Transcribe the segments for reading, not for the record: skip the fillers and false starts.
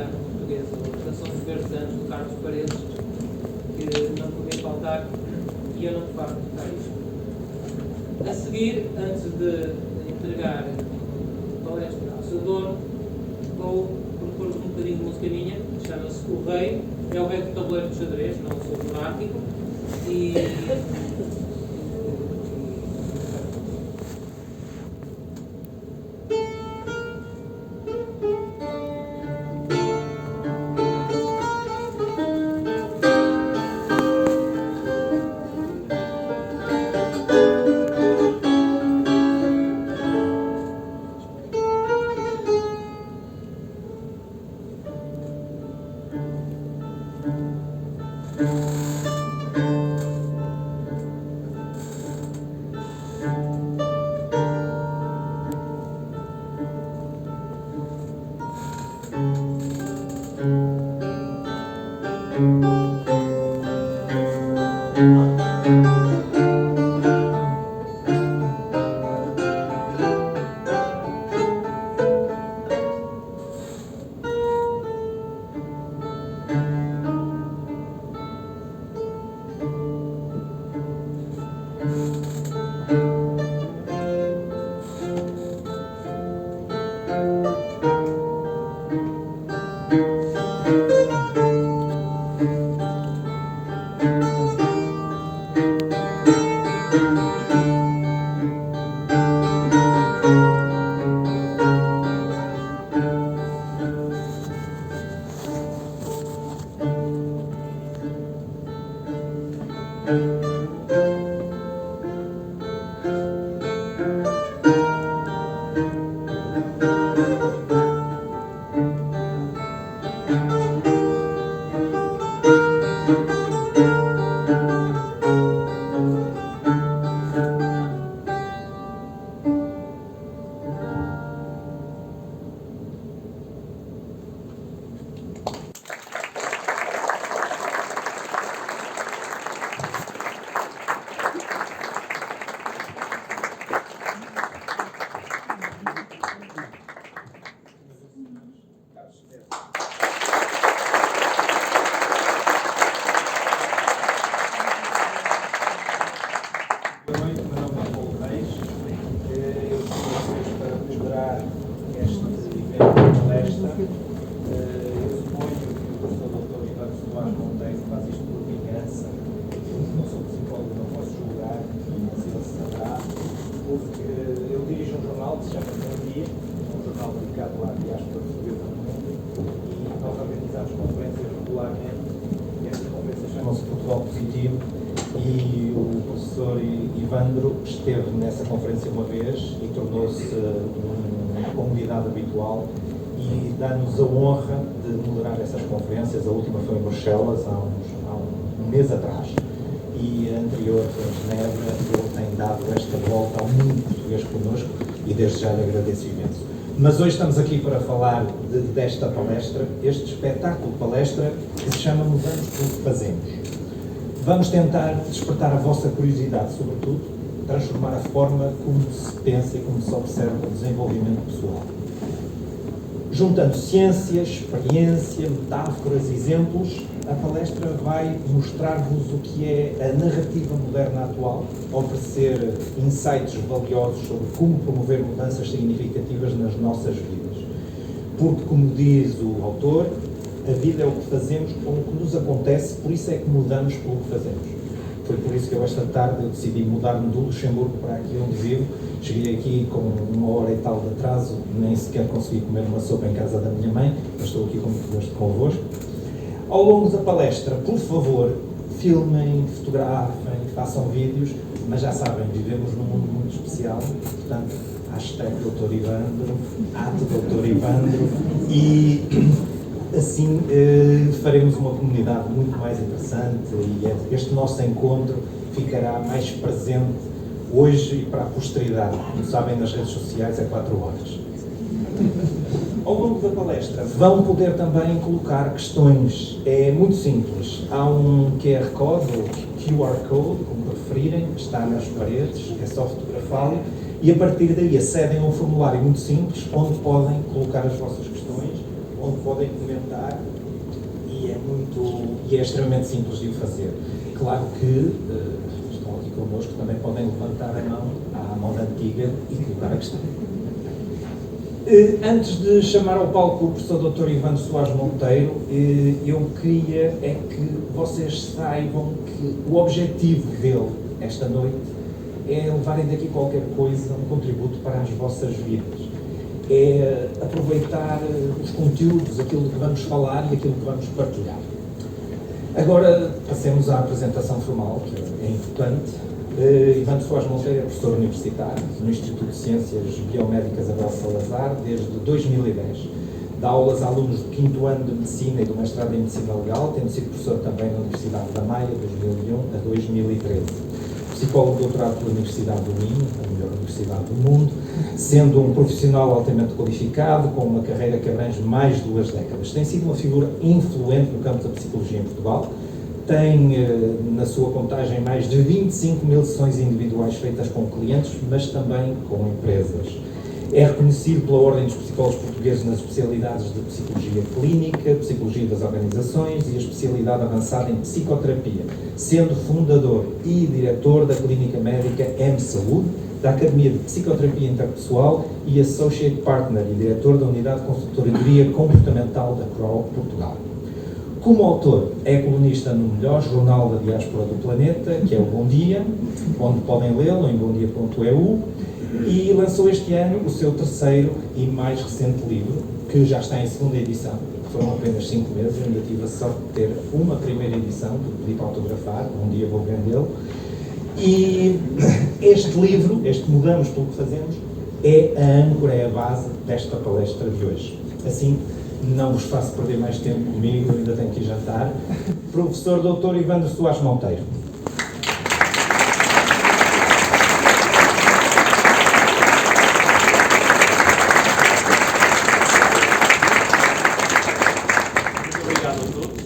americana ou portuguesa, ou a Canção dos Verdes Anos, do Carlos Paredes, que não podia faltar, e eu não de facto tocar isto. A seguir, antes de entregar a palestra ao seu dono, vou propor-vos um bocadinho de música minha, que chama-se O Rei, é o rei do tabuleiro de xadrez, não sou monárquico, e esteve nessa conferência uma vez e tornou-se um convidado habitual e dá-nos a honra de moderar essas conferências. A última foi em Bruxelas, há um mês atrás, e a anterior foi em Genebra. Ele tem dado esta volta ao mundo português connosco e desde já lhe agradeço imenso. Mas hoje estamos aqui para falar desta palestra, este espetáculo de palestra que se chama Mudando pelo que Fazemos. Vamos tentar despertar a vossa curiosidade, sobretudo, transformar a forma como se pensa e como se observa o desenvolvimento pessoal. Juntando ciência, experiência, metáforas, exemplos, a palestra vai mostrar-vos o que é a narrativa moderna atual, oferecer insights valiosos sobre como promover mudanças significativas nas nossas vidas. Porque, como diz o autor, a vida é o que fazemos com o que nos acontece, por isso é que mudamos pelo que fazemos. Foi por isso que eu esta tarde decidi mudar-me do Luxemburgo para aqui onde vivo. Cheguei aqui com 1h e tal de atraso, nem sequer consegui comer uma sopa em casa da minha mãe, mas estou aqui com muito gosto convosco. Ao longo da palestra, por favor, filmem, fotografem, façam vídeos, mas já sabem, vivemos num mundo muito especial, portanto, hashtag Dr. Ivandro, Dr. Ivandro, e assim faremos uma comunidade muito mais interessante e este nosso encontro ficará mais presente hoje e para a posteridade. Como sabem, nas redes sociais é 4 horas. Ao longo da palestra vão poder também colocar questões. É muito simples. Há um QR Code, ou QR Code, como preferirem, que está nas paredes, é só fotografá-lo, e a partir daí acedem a um formulário muito simples, onde podem colocar as vossas questões, onde podem comentar e é extremamente simples de o fazer. Claro que estão aqui connosco, também podem levantar a mão à moda antiga e colocar a questão. Antes de chamar ao palco o professor Dr. Ivandro Soares Monteiro, eu queria que vocês saibam que o objetivo dele esta noite é levarem daqui qualquer coisa, um contributo para as vossas vidas. É aproveitar os conteúdos, aquilo que vamos falar e aquilo que vamos partilhar. Agora passemos à apresentação formal, que é importante. Ivandro Soares Monteiro é professor universitário no Instituto de Ciências Biomédicas Abel Salazar desde 2010. Dá aulas a alunos do 5º ano de Medicina e do mestrado em Medicina Legal, tendo sido professor também na Universidade da Maia, 2001 a 2013. Psicólogo doutorado pela Universidade do Minho, a melhor universidade do mundo, sendo um profissional altamente qualificado, com uma carreira que abrange mais de 2 décadas. Tem sido uma figura influente no campo da psicologia em Portugal. Tem na sua contagem mais de 25.000 sessões individuais feitas com clientes, mas também com empresas. É reconhecido pela Ordem dos Psicólogos Portugueses nas especialidades de Psicologia Clínica, Psicologia das Organizações e a especialidade avançada em Psicoterapia, sendo fundador e diretor da Clínica Médica M-Saúde, da Academia de Psicoterapia Interpessoal e Associate Partner e diretor da Unidade de Consultoria Comportamental da CRO Portugal. Como autor, é colunista no melhor jornal da diáspora do planeta, que é o Bom Dia, onde podem lê-lo em bomdia.eu, e lançou este ano o seu 3º e mais recente livro, que já está em 2ª edição. Foram apenas 5 meses, eu ainda tive a sorte de ter uma primeira edição, que pedi para autografar, um dia vou vendê-lo. E este livro, este Mudamos pelo que Fazemos, é a âncora, é a base desta palestra de hoje. Assim, não vos faço perder mais tempo comigo, ainda tenho que ir jantar. Professor Dr. Ivandro Soares Monteiro. Muito obrigado a todos.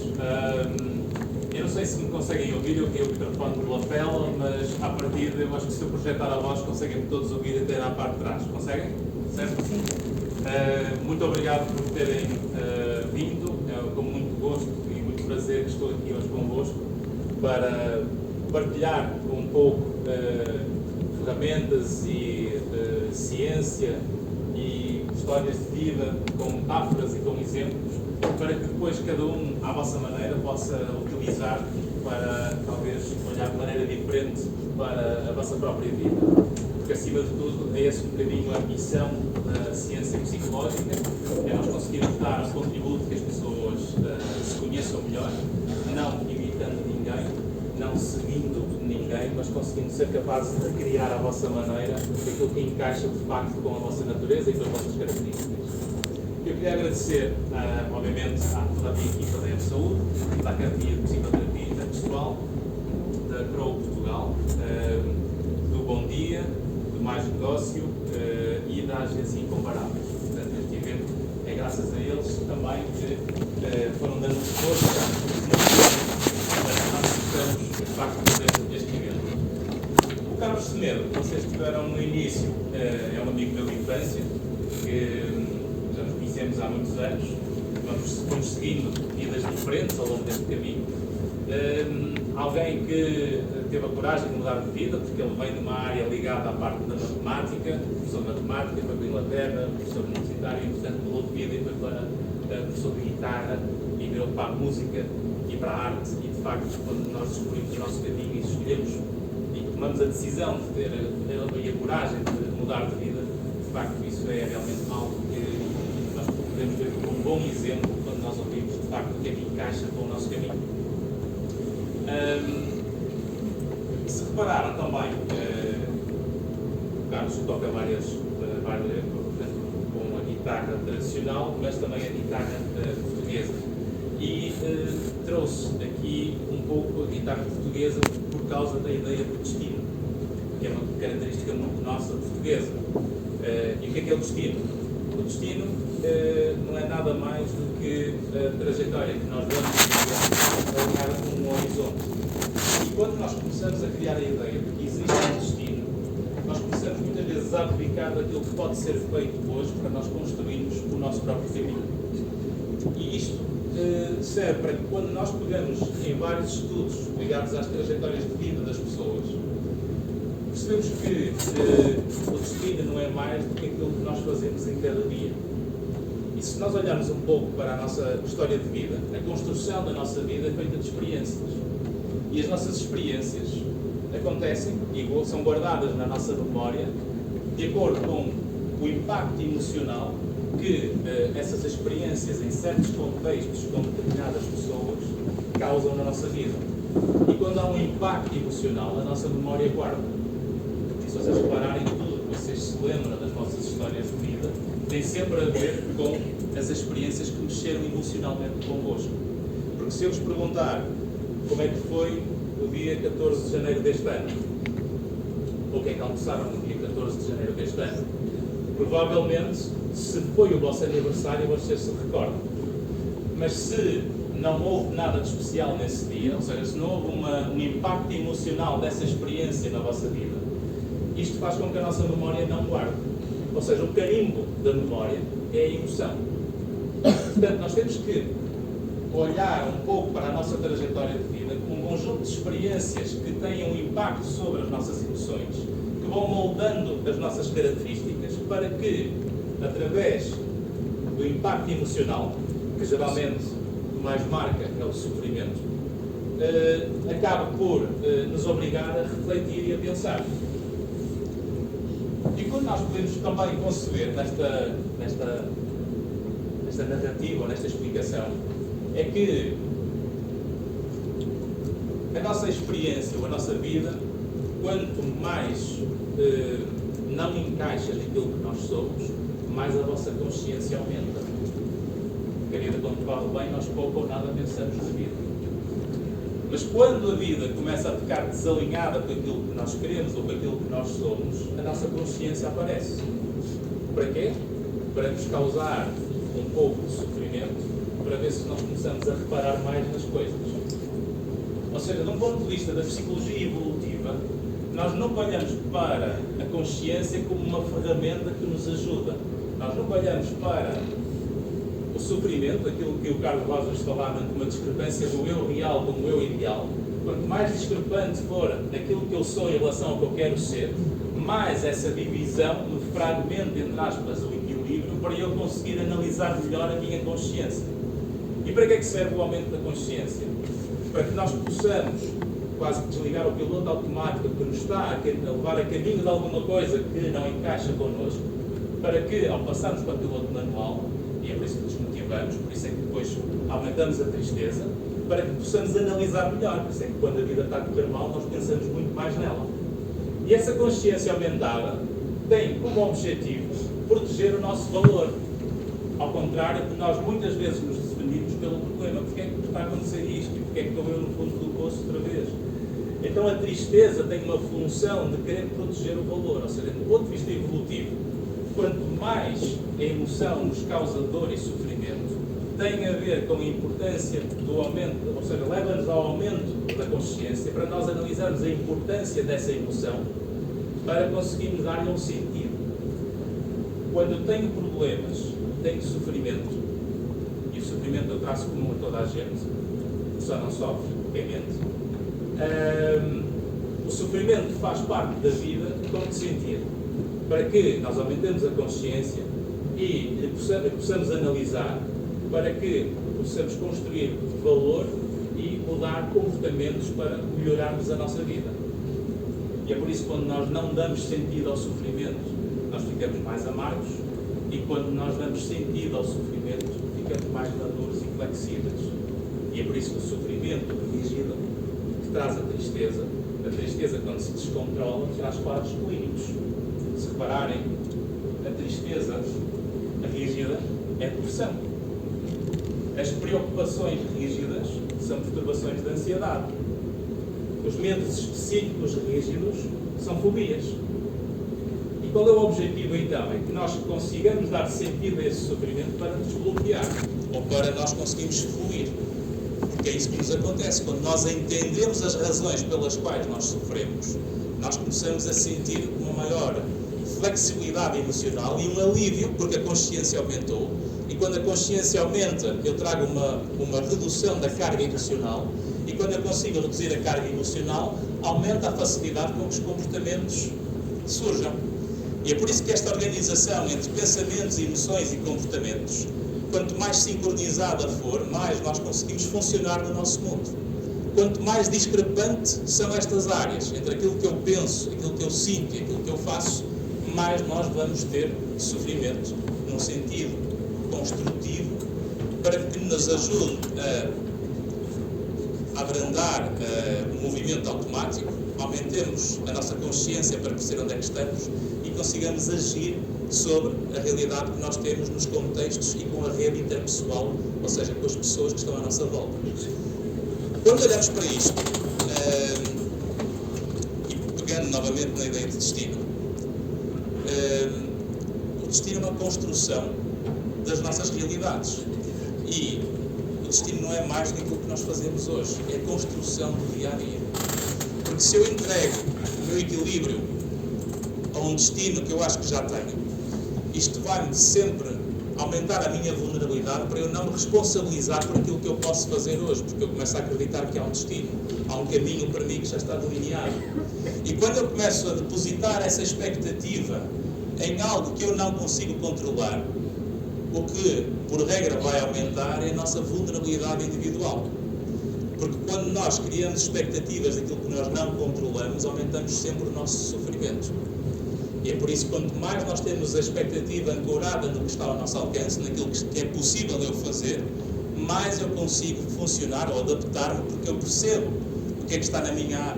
Eu não sei se me conseguem ouvir, eu tenho o microfone de lapela, mas à partida eu acho que se eu projetar a voz conseguem todos ouvir até na parte de trás. Conseguem? Certo? Sim. Muito obrigado por terem vindo, com muito gosto e muito prazer que estou aqui hoje convosco para partilhar um pouco ferramentas e ciência e histórias de vida com metáforas e com exemplos para que depois cada um, à vossa maneira, possa utilizar para talvez olhar de maneira diferente para a vossa própria vida. Porque, acima de tudo, é esse um bocadinho a missão da ciência psicológica, é nós conseguirmos dar um contributo que as pessoas se conheçam melhor, não imitando ninguém, não seguindo ninguém, mas conseguindo ser capazes de criar à vossa maneira aquilo que encaixa de facto com a vossa natureza e com as vossas características. Eu queria agradecer, obviamente, a toda a minha equipa da M-Saúde, da Academia de Psicoterapia Interpessoal, da CRO Portugal, do Bom Dia, do Mais Negócio e da Agência Incomparáveis. Portanto, este evento é graças a eles também que foram dando força para que nós possamos, de facto, fazer este evento. O Carlos Semedo, que vocês tiveram no início, é um amigo meu de infância, que já nos conhecemos há muitos anos, fomos seguindo vidas diferentes ao longo deste caminho. Alguém que teve a coragem de mudar de vida, porque ele vem de uma área ligada à parte da matemática, professor de matemática, foi para a Inglaterra, professor universitário, e portanto mudou de vida e foi para professor de guitarra e virou para a música e para a arte. E de facto, quando nós descobrimos o nosso caminho e escolhemos e tomamos a decisão de ter a coragem de mudar de vida, de facto isso é realmente algo que nós podemos ver como um bom exemplo quando nós ouvimos de facto o que é que encaixa com o nosso caminho. Se repararam também, o Carlos toca várias com a guitarra tradicional, mas também a guitarra portuguesa. E trouxe aqui um pouco a guitarra portuguesa por causa da ideia de destino, que é uma característica muito nossa portuguesa. E o que é o destino? O destino não é nada mais do que a trajetória que nós vamos alinhada com um horizonte. E quando nós começamos a criar a ideia de que existe um destino, nós começamos muitas vezes a abdicar daquilo que pode ser feito hoje para nós construirmos o nosso próprio caminho. E isto serve para que, quando nós pegamos em vários estudos ligados às trajetórias de vida das pessoas, percebemos que o destino não é mais do que aquilo que nós fazemos em cada dia. E se nós olharmos um pouco para a nossa história de vida, a construção da nossa vida é feita de experiências. E as nossas experiências acontecem e são guardadas na nossa memória de acordo com o impacto emocional que essas experiências em certos contextos com determinadas pessoas causam na nossa vida. E quando há um impacto emocional, a nossa memória guarda. E se vocês repararem, tudo que vocês se lembram das vossas histórias de vida tem sempre a ver com as experiências que mexeram emocionalmente convosco. Porque se eu vos perguntar como é que foi o dia 14 de janeiro deste ano, ou o que é que almoçaram no dia 14 de janeiro deste ano, provavelmente, se foi o vosso aniversário, vocês se recordam. Mas se não houve nada de especial nesse dia, ou seja, se não houve um impacto emocional dessa experiência na vossa vida, isto faz com que a nossa memória não guarde. Ou seja, o carimbo da memória é a emoção. Portanto, nós temos que olhar um pouco para a nossa trajetória de vida como um conjunto de experiências que têm um impacto sobre as nossas emoções, que vão moldando as nossas características para que, através do impacto emocional, que geralmente o mais marca é o sofrimento, acaba por nos obrigar a refletir e a pensar. E quando nós podemos também conceber nesta narrativa, ou nesta explicação, é que a nossa experiência ou a nossa vida, quanto mais não encaixa naquilo que nós somos, mais a vossa consciência aumenta. Porque a vida, quando corre bem, nós pouco ou nada pensamos na vida. Mas quando a vida começa a ficar desalinhada com aquilo que nós queremos ou com aquilo que nós somos, a nossa consciência aparece. Para quê? Para nos causar um pouco de sofrimento, para ver se nós começamos a reparar mais nas coisas. Ou seja, de um ponto de vista da psicologia evolutiva, nós não olhamos para a consciência como uma ferramenta que nos ajuda. Nós não olhamos para o sofrimento, aquilo que o Carlos Rosas falava, de uma discrepância do eu real com o eu ideal. Quanto mais discrepante for aquilo que eu sou em relação ao que eu quero ser, mais essa divisão me fragmenta, entre aspas, o equilíbrio para eu conseguir analisar melhor a minha consciência. E para que é que serve o aumento da consciência? Para que nós possamos quase que desligar o piloto automático que nos está a levar a caminho de alguma coisa que não encaixa connosco, para que, ao passarmos para o piloto manual, e é por isso que nos motivamos, por isso é que depois aumentamos a tristeza, para que possamos analisar melhor. Por isso é que quando a vida está a correr mal, nós pensamos muito mais nela. E essa consciência aumentada tem como objetivo proteger o nosso valor. Ao contrário de nós muitas vezes nos definimos pelo problema. Porque é que está a acontecer isto? E porque é que estou eu no fundo do poço outra vez? Então a tristeza tem uma função de querer proteger o valor. Ou seja, do ponto de vista evolutivo, quanto mais a emoção nos causa dor e sofrimento, tem a ver com a importância do aumento, ou seja, leva-nos ao aumento da consciência para nós analisarmos a importância dessa emoção para conseguirmos dar-lhe um sentido. Quando eu tenho problemas, tenho sofrimento, e o sofrimento é o traço comum a toda a gente, só não sofre quem mente, o sofrimento faz parte da vida com que sentir, para que nós aumentemos a consciência e possamos analisar, para que possamos construir valor e mudar comportamentos para melhorarmos a nossa vida. E é por isso que quando nós não damos sentido ao sofrimento, nós ficamos mais amargos, e quando nós damos sentido ao sofrimento, ficamos mais maduros e flexíveis. E é por isso que o sofrimento rígido, que traz a tristeza quando se descontrola, traz quadros clínicos. Se repararem, a tristeza rígida é depressão. As preocupações rígidas são perturbações de ansiedade. Os medos específicos rígidos são fobias. E qual é o objetivo então? É que nós consigamos dar sentido a esse sofrimento para desbloquear, ou para nós conseguirmos fluir. Porque é isso que nos acontece. Quando nós entendemos as razões pelas quais nós sofremos, nós começamos a sentir uma maior flexibilidade emocional e um alívio, porque a consciência aumentou, E quando a consciência aumenta, eu trago uma redução da carga emocional. E quando eu consigo reduzir a carga emocional, aumenta a facilidade com que os comportamentos surjam. E é por isso que esta organização entre pensamentos, emoções e comportamentos, quanto mais sincronizada for, mais nós conseguimos funcionar no nosso mundo. Quanto mais discrepante são estas áreas, entre aquilo que eu penso, aquilo que eu sinto e aquilo que eu faço, mais nós vamos ter sofrimento, num sentido construtivo, para que nos ajude a abrandar o movimento automático, aumentemos a nossa consciência para perceber onde é que estamos e consigamos agir sobre a realidade que nós temos nos contextos e com a rede interpessoal, ou seja, com as pessoas que estão à nossa volta. Quando olhamos para isto, e pegando novamente na ideia de destino, o destino é uma construção das nossas realidades. E o destino não é mais do que aquilo que nós fazemos hoje, é a construção do dia a dia. Porque se eu entrego o meu equilíbrio a um destino que eu acho que já tenho, isto vai-me sempre aumentar a minha vulnerabilidade para eu não me responsabilizar por aquilo que eu posso fazer hoje, porque eu começo a acreditar que há um destino, há um caminho para mim que já está delineado. E quando eu começo a depositar essa expectativa em algo que eu não consigo controlar, o que, por regra, vai aumentar é a nossa vulnerabilidade individual. Porque quando nós criamos expectativas daquilo que nós não controlamos, aumentamos sempre o nosso sofrimento. E é por isso que quanto mais nós temos a expectativa ancorada no que está ao nosso alcance, naquilo que é possível eu fazer, mais eu consigo funcionar ou adaptar-me, porque eu percebo o que é que está na minha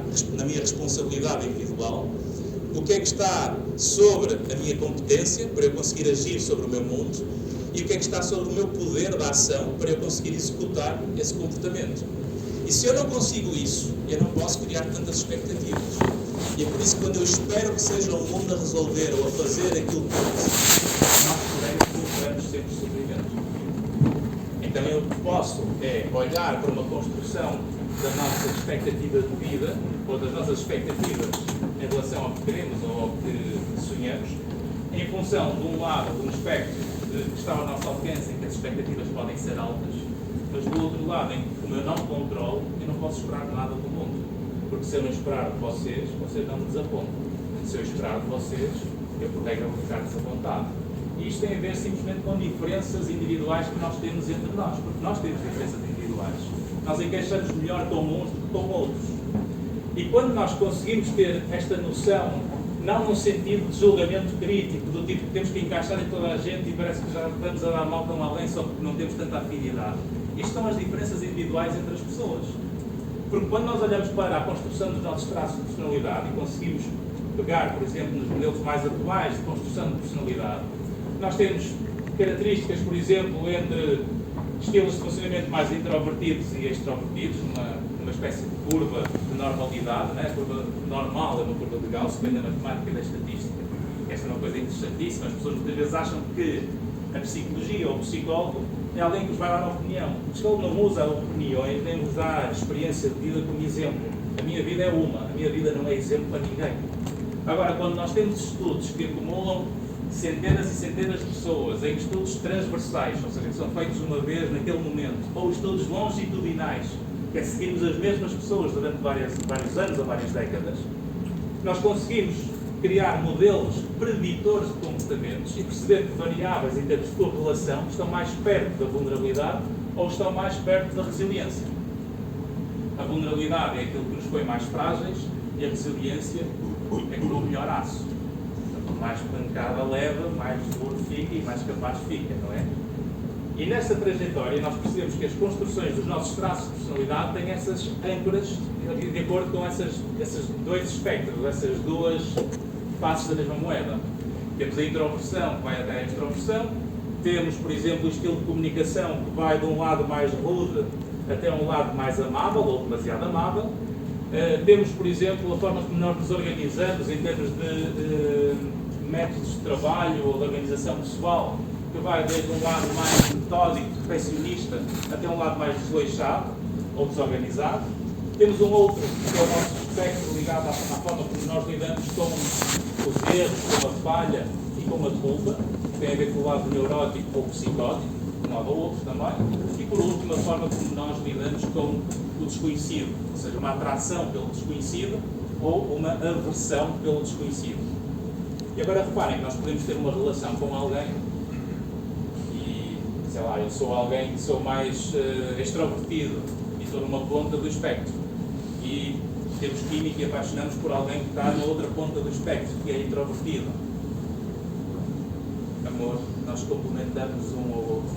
responsabilidade individual, o que é que está sobre a minha competência para eu conseguir agir sobre o meu mundo e o que é que está sobre o meu poder de ação para eu conseguir executar esse comportamento. E se eu não consigo isso, eu não posso criar tantas expectativas. E é por isso que quando eu espero que seja o mundo a resolver ou a fazer aquilo que eu preciso, nós procuramos sempre sofrimento. Então eu posso olhar para uma construção da nossa expectativa de vida ou das nossas expectativas em relação ao que queremos ou ao que sonhamos, em função de um lado, de um espectro que está ao nosso alcance, em que as expectativas podem ser altas, mas do outro lado, em que como eu não controlo, eu não posso esperar nada do mundo. Porque se eu não esperar de vocês, vocês não me desapontam. Se eu esperar de vocês, eu por regra vou ficar desapontado. E isto tem a ver simplesmente com diferenças individuais que nós temos entre nós, porque nós temos diferenças individuais. Nós encaixamos melhor com uns do que com outros. E quando nós conseguimos ter esta noção, não num sentido de julgamento crítico, do tipo que temos que encaixar em toda a gente e parece que já estamos a dar mal com alguém só porque não temos tanta afinidade. Isto são as diferenças individuais entre as pessoas. Porque quando nós olhamos para a construção dos nossos traços de personalidade e conseguimos pegar, por exemplo, nos modelos mais atuais de construção de personalidade, nós temos características, por exemplo, entre estilos de funcionamento mais introvertidos e extrovertidos, uma espécie de curva de normalidade, né? A curva normal é uma curva de Gauss, que vem da matemática e da estatística. Esta é uma coisa interessantíssima. As pessoas muitas vezes acham que a psicologia ou o psicólogo é alguém que nos vai dar uma opinião. O psicólogo não usa opiniões, nem nos dá a experiência de vida como exemplo. A minha vida é uma, a minha vida não é exemplo para ninguém. Agora, quando nós temos estudos que acumulam centenas e centenas de pessoas em estudos transversais, ou seja, que são feitos uma vez naquele momento, ou estudos longitudinais, que é seguirmos as mesmas pessoas durante vários anos ou várias décadas, nós conseguimos criar modelos preditores de comportamentos e perceber que variáveis em termos de correlação estão mais perto da vulnerabilidade ou estão mais perto da resiliência. A vulnerabilidade é aquilo que nos põe mais frágeis e a resiliência é que o melhor aço. Quanto mais pancada leva, mais duro fica e mais capaz fica, não é? E nessa trajetória nós percebemos que as construções dos nossos traços de personalidade têm essas âncoras de acordo com esses dois espectros, essas duas faces da mesma moeda. Temos a introversão que vai até a extroversão, temos, por exemplo, o estilo de comunicação que vai de um lado mais rude até um lado mais amável ou demasiado amável. Temos, por exemplo, a forma como nós nos organizamos em termos de métodos de trabalho ou de organização pessoal, que vai desde um lado mais metódico, perfeccionista, até um lado mais desleixado ou desorganizado. Temos um outro, que é o nosso espectro ligado à forma como nós lidamos com os erros, com a falha e com a culpa, que tem a ver com o lado neurótico ou psicótico. de um lado ao outro também. E por último, a forma como nós lidamos com o desconhecido, ou seja, uma atração pelo desconhecido ou uma aversão pelo desconhecido. E agora reparem que nós podemos ter uma relação com alguém e, sei lá, eu sou alguém que sou mais extrovertido e estou numa ponta do espectro. E temos química e apaixonamos por alguém que está na outra ponta do espectro, que é introvertido. Amor, nós complementamos um ao outro.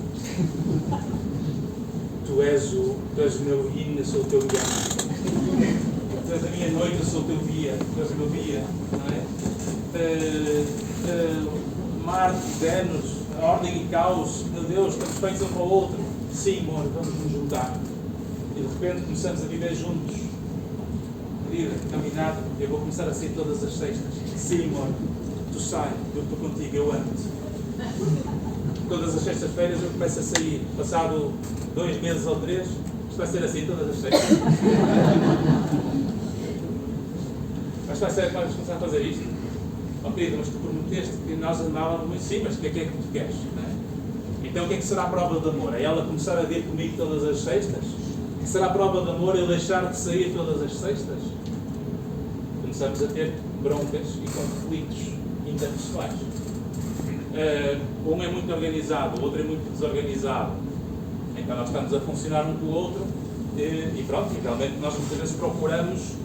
Tu és o meu yin, eu sou o teu yang. Tu és a minha noite, eu sou o teu dia. Tu és o meu dia, não é? Marte, Vênus, a ordem e caos, meu Deus, estamos feitos um para o outro. Sim, amor, vamos nos juntar. E de repente começamos a viver juntos. Querida, caminhada, eu vou começar a sair todas as sextas. Sim, amor, tu sai, eu estou contigo, eu amo-te. Todas as sextas-feiras eu começo a sair. Passado 2 meses ou 3, isto vai ser assim todas as sextas. Mas vais começar a fazer isto? Oh querido, mas tu prometeste que nós andávamos muito sim, mas o que é que tu queres? Não é? Então o que é que será a prova de amor? É ela começar a vir comigo todas as sextas? Será a prova de amor eu deixar de sair todas as sextas? Começamos a ter broncas e conflitos interpessoais. Um é muito organizado, o outro é muito desorganizado. Então nós estamos a funcionar um com o outro e pronto, e realmente nós muitas vezes procuramos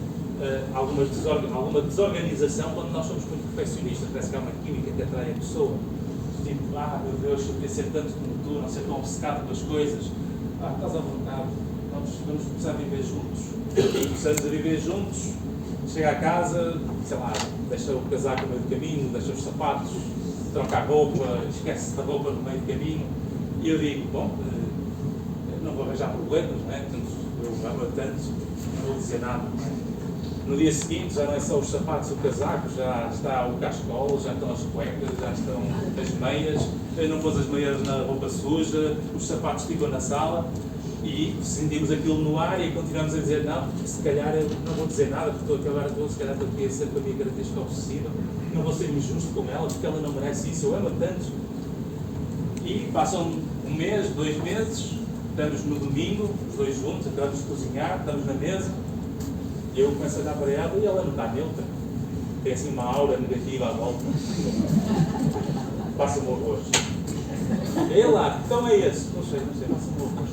alguma desorganização quando nós somos muito perfeccionistas. Parece que há uma química que atrai a pessoa. Tipo, meu Deus, eu queria ser tanto como tu, não ser tão obcecado com as coisas. Estás à vontade, vamos começar a viver juntos. E começamos a viver juntos, chega a casa, sei lá, deixa o casaco no meio do caminho, deixa os sapatos, troca a roupa, esquece da roupa no meio do caminho. E eu digo, bom, não vou arranjar problemas, não é? Portanto, eu amo tanto, não vou dizer nada. Não é? No dia seguinte já não é só os sapatos, o casaco, já está o cascol, já estão as cuecas, já estão as meias, eu não pôs as meias na roupa suja, os sapatos ficam na sala e sentimos aquilo no ar e continuamos a dizer não, se calhar eu não vou dizer nada porque se calhar estou aqui a ser com a minha característica obsessiva, não vou ser injusto com ela porque ela não merece isso, eu amo tanto. E passam 1 mês, 2 meses, estamos no domingo, os dois juntos, acabamos de cozinhar, estamos na mesa. E eu começo a olhar para ela e ela não está neutra. Tem assim uma aura negativa à volta. Passa-me o arroz. E ele lá, então é esse. Não sei, passa-me o arroz.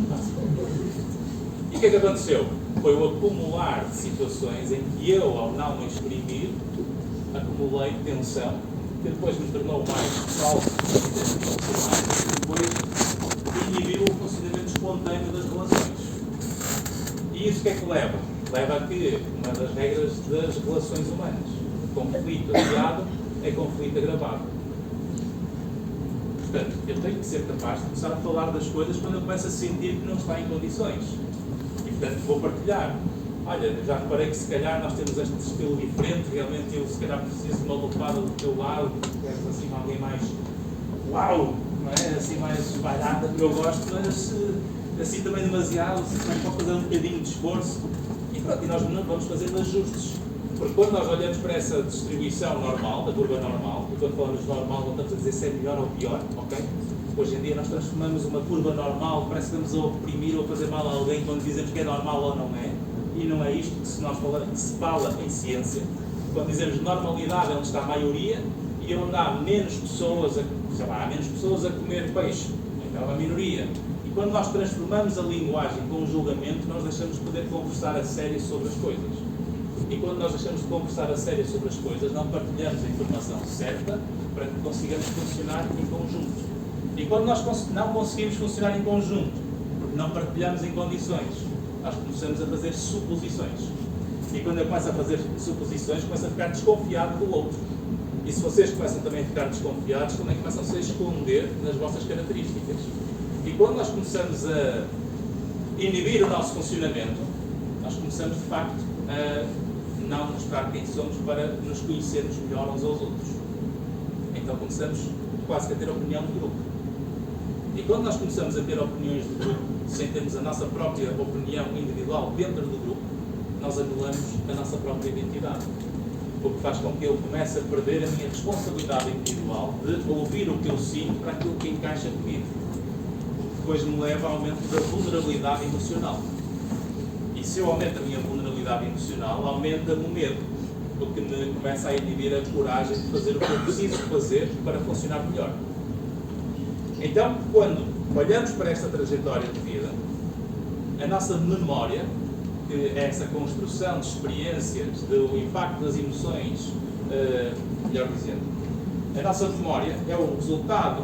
E o que é que aconteceu? Foi o acumular de situações em que eu, ao não me exprimir, acumulei tensão, que depois me tornou mais falso, e depois inibiu o funcionamento espontâneo das relações. E isso o que é que leva? Leva a que uma das regras das relações humanas, conflito adiado é conflito agravado. Portanto, eu tenho que ser capaz de começar a falar das coisas quando eu começo a sentir que não está em condições. E portanto vou partilhar. Olha, já reparei que se calhar nós temos este estilo diferente, realmente eu se calhar preciso de uma lopada do teu lado, queres assim alguém mais uau, não é? Assim mais barata que eu gosto, mas assim também demasiado, assim também pode fazer um bocadinho de esforço. E pronto, e nós não vamos fazendo ajustes. Porque quando nós olhamos para essa distribuição normal, da curva normal, e quando falamos de normal não estamos a dizer se é melhor ou pior, ok? Hoje em dia nós transformamos uma curva normal, parece que estamos a oprimir ou a fazer mal a alguém quando dizemos que é normal ou não é. E não é isto que se fala em ciência. Quando dizemos normalidade é onde está a maioria e onde há menos pessoas a comer peixe. Então é a minoria. E quando nós transformamos a linguagem com o julgamento, nós deixamos de poder conversar a sério sobre as coisas. E quando nós deixamos de conversar a sério sobre as coisas, não partilhamos a informação certa para que consigamos funcionar em conjunto. E quando nós não conseguimos funcionar em conjunto, porque não partilhamos em condições, nós começamos a fazer suposições. E quando eu começo a fazer suposições, começo a ficar desconfiado do outro. E se vocês começam também a ficar desconfiados, também começam-se a esconder nas vossas características. E quando nós começamos a inibir o nosso funcionamento, nós começamos de facto a não mostrar quem somos para nos conhecermos melhor uns aos outros. Então começamos quase que a ter opinião de grupo. E quando nós começamos a ter opiniões de grupo, sem termos a nossa própria opinião individual dentro do grupo, nós anulamos a nossa própria identidade. O que faz com que eu comece a perder a minha responsabilidade individual de ouvir o que eu sinto para aquilo que encaixa comigo. depois me leva ao aumento da vulnerabilidade emocional. E se eu aumento a minha vulnerabilidade emocional, aumenta-me o medo, o que me começa a inibir a coragem de fazer o que eu preciso fazer para funcionar melhor. Então, quando olhamos para esta trajetória de vida, a nossa memória, que é essa construção de experiências, do impacto das emoções, melhor dizendo, a nossa memória é o resultado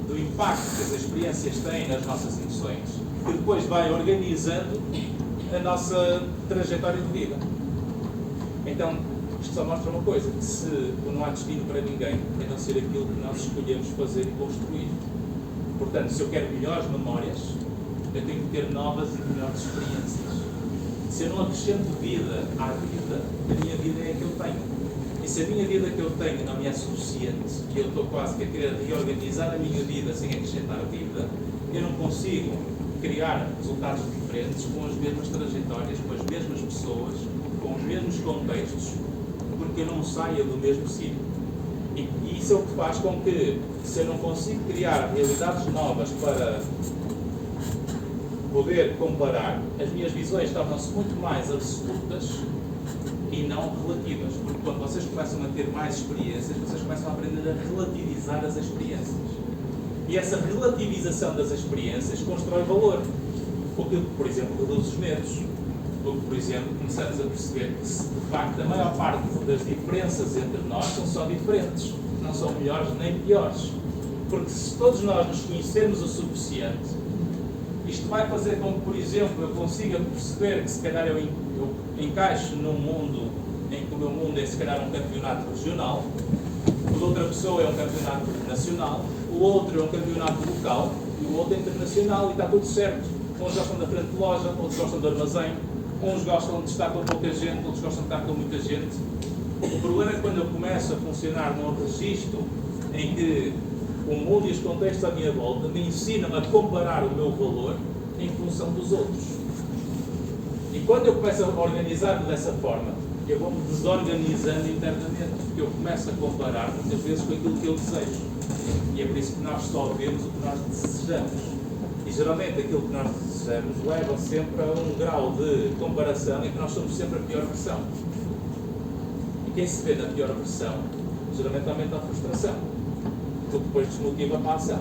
do impacto que as experiências têm nas nossas emoções, que depois vai organizando a nossa trajetória de vida. Então, isto só mostra uma coisa, que se não há destino para ninguém, é não ser aquilo que nós escolhemos fazer e construir. Portanto, se eu quero melhores memórias, eu tenho que ter novas e melhores experiências. Se eu não acrescento vida à vida, a minha vida é a que eu tenho. E se a minha vida que eu tenho não me é suficiente, e eu estou quase que a querer reorganizar a minha vida sem acrescentar vida, eu não consigo criar resultados diferentes com as mesmas trajetórias, com as mesmas pessoas, com os mesmos contextos, porque eu não saia do mesmo sítio. E isso é o que faz com que, se eu não consigo criar realidades novas para poder comparar, as minhas visões tornam-se muito mais absolutas e não relativas. Porque quando vocês começam a ter mais experiências, vocês começam a aprender a relativizar as experiências. E essa relativização das experiências constrói valor. O que, por exemplo, reduz os medos. O que, por exemplo, começamos a perceber que, de facto, a maior parte das diferenças entre nós são só diferentes. Não são melhores nem piores. Porque se todos nós nos conhecermos o suficiente, isto vai fazer com que, por exemplo, eu consiga perceber que se calhar eu encaixo num mundo em que o meu mundo é se calhar um campeonato regional, o de outra pessoa é um campeonato nacional, o outro é um campeonato local e o outro é internacional e está tudo certo. Uns gostam da frente de loja, outros gostam do armazém, uns gostam de estar com pouca gente, outros gostam de estar com muita gente. O problema é quando eu começo a funcionar num registro em que o mundo e os contextos à minha volta me ensinam a comparar o meu valor em função dos outros. E quando eu começo a organizar-me dessa forma, eu vou-me desorganizando internamente, porque eu começo a comparar muitas vezes com aquilo que eu desejo. E é por isso que nós só vemos o que nós desejamos. E geralmente aquilo que nós desejamos leva sempre a um grau de comparação em que nós somos sempre a pior versão. E quem se vê na pior versão, geralmente aumenta a frustração, o que depois desmotiva para a ação,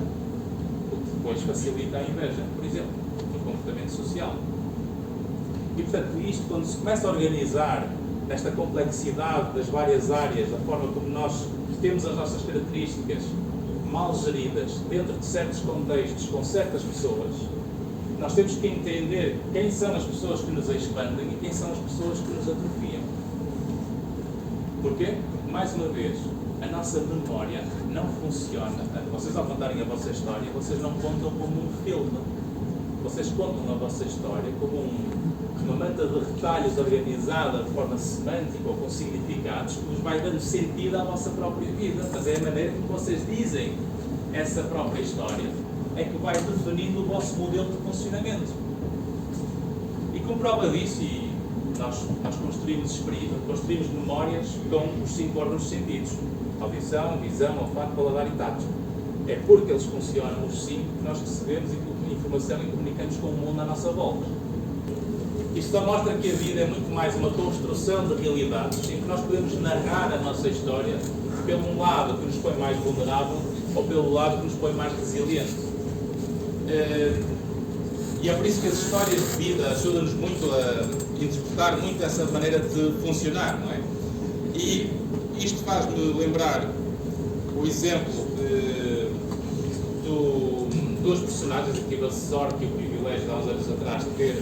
o que depois facilita a inveja, por exemplo, no comportamento social. E portanto, isto, quando se começa a organizar esta complexidade das várias áreas, da forma como nós temos as nossas características mal geridas dentro de certos contextos, com certas pessoas, nós temos que entender quem são as pessoas que nos expandem e quem são as pessoas que nos atrofiam. Porquê? Porque, mais uma vez, a nossa memória não funciona. Vocês, ao contarem a vossa história, vocês não contam como um filme. Vocês contam a vossa história como uma manta de retalhos organizada de forma semântica ou com significados que vos vai dando sentido à vossa própria vida. Mas é a maneira como vocês dizem essa própria história é que vai definindo o vosso modelo de funcionamento. E como prova disso, e nós construímos memórias com os 5 órgãos de sentidos: audição, visão, olfato, paladar e tato. É porque eles funcionam, os 5, que nós recebemos informação e comunicamos com o mundo à nossa volta. Isto só mostra que a vida é muito mais uma construção de realidades em que nós podemos narrar a nossa história pelo lado que nos põe mais vulnerável ou pelo lado que nos põe mais resiliente. E é por isso que as histórias de vida ajudam-nos muito a interpretar muito essa maneira de funcionar, não é? E isto faz-me lembrar o exemplo dos personagens que tive a sorte e o privilégio de há uns anos atrás de ter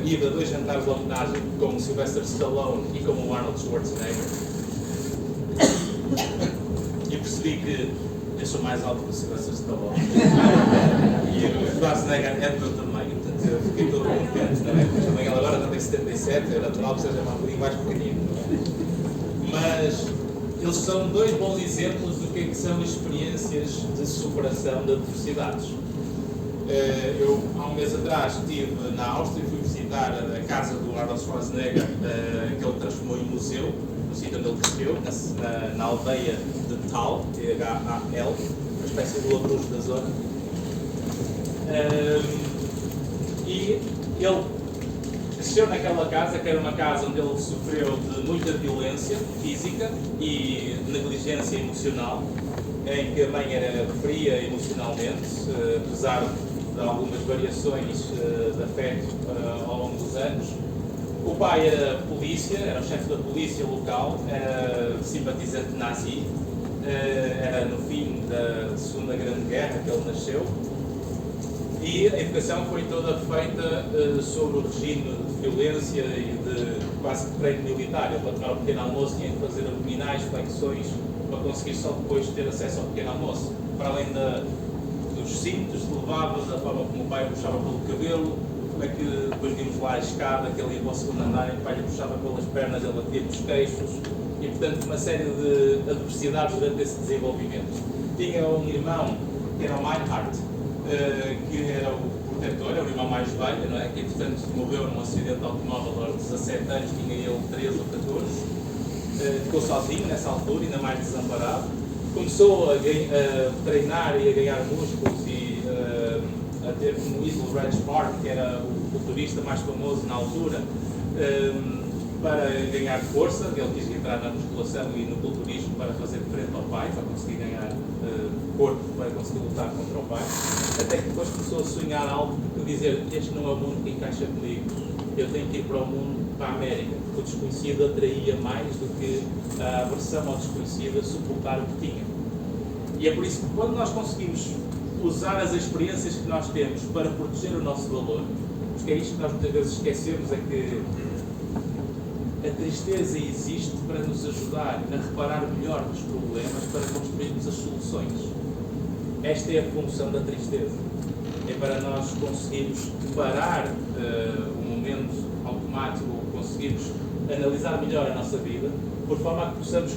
ido a 2 jantares de homenagem com o Sylvester Stallone e com o Arnold Schwarzenegger. E percebi que eu sou mais alto que o Sylvester Stallone e o Schwarzenegger é do meu tamanho, portanto eu fiquei todo contente, não é? Mas também ele agora tem 77, é natural que seja um bocadinho mais pequenino, não é? Mas eles são 2 bons exemplos do que é que são experiências de superação de adversidades. Eu, há um mês atrás, estive na Áustria e fui visitar a casa do Arnold Schwarzenegger, que ele transformou em museu, no sítio onde ele cresceu, na aldeia de Thal, T-H-A-L, uma espécie de Labrujo da zona. E ele cresceu naquela casa, que era uma casa onde ele sofreu de muita violência física e negligência emocional, em que a mãe era fria emocionalmente, apesar de algumas variações de afeto ao longo dos anos. O pai era polícia, era o chefe da polícia local, era simpatizante nazi, era no fim da Segunda Grande Guerra que ele nasceu, e a educação foi toda feita sobre o regime de violência e de quase que treino militar. Ele, para tomar o pequeno almoço, tinha que fazer abdominais, flexões, para conseguir só depois ter acesso ao pequeno almoço. Para além dos cintos que levava, da forma como o pai puxava pelo cabelo, como é que depois vimos lá a escada, que ele ia para o segundo andar, e o pai lhe puxava pelas pernas, ele batia nos queixos, e portanto uma série de adversidades durante esse desenvolvimento. Tinha um irmão, que era o Meinhardt, que era o protetor, era o irmão mais velho, não é? Que portanto morreu num acidente de automóvel aos 17 anos, tinha ele 13 ou 14, ficou sozinho nessa altura, ainda mais desamparado. Começou a treinar e a ganhar músculos e a ter como ídolo Reg Park, que era o culturista mais famoso na altura, para ganhar força. Ele quis entrar na musculação e no culturismo para fazer frente ao pai, para conseguir ganhar corpo, para conseguir lutar contra o pai. Até que depois começou a sonhar algo de dizer: este não é o mundo que encaixa comigo, eu tenho que ir para o mundo, para a América, porque o desconhecido atraía mais do que a aversão ao desconhecido a suportar o que tinha. E é por isso que quando nós conseguimos usar as experiências que nós temos para proteger o nosso valor, porque é isto que nós muitas vezes esquecemos, é que a tristeza existe para nos ajudar a reparar melhor nos problemas, para construirmos as soluções. Esta é a função da tristeza. É para nós conseguirmos parar o momento automático, conseguirmos analisar melhor a nossa vida, por forma a que possamos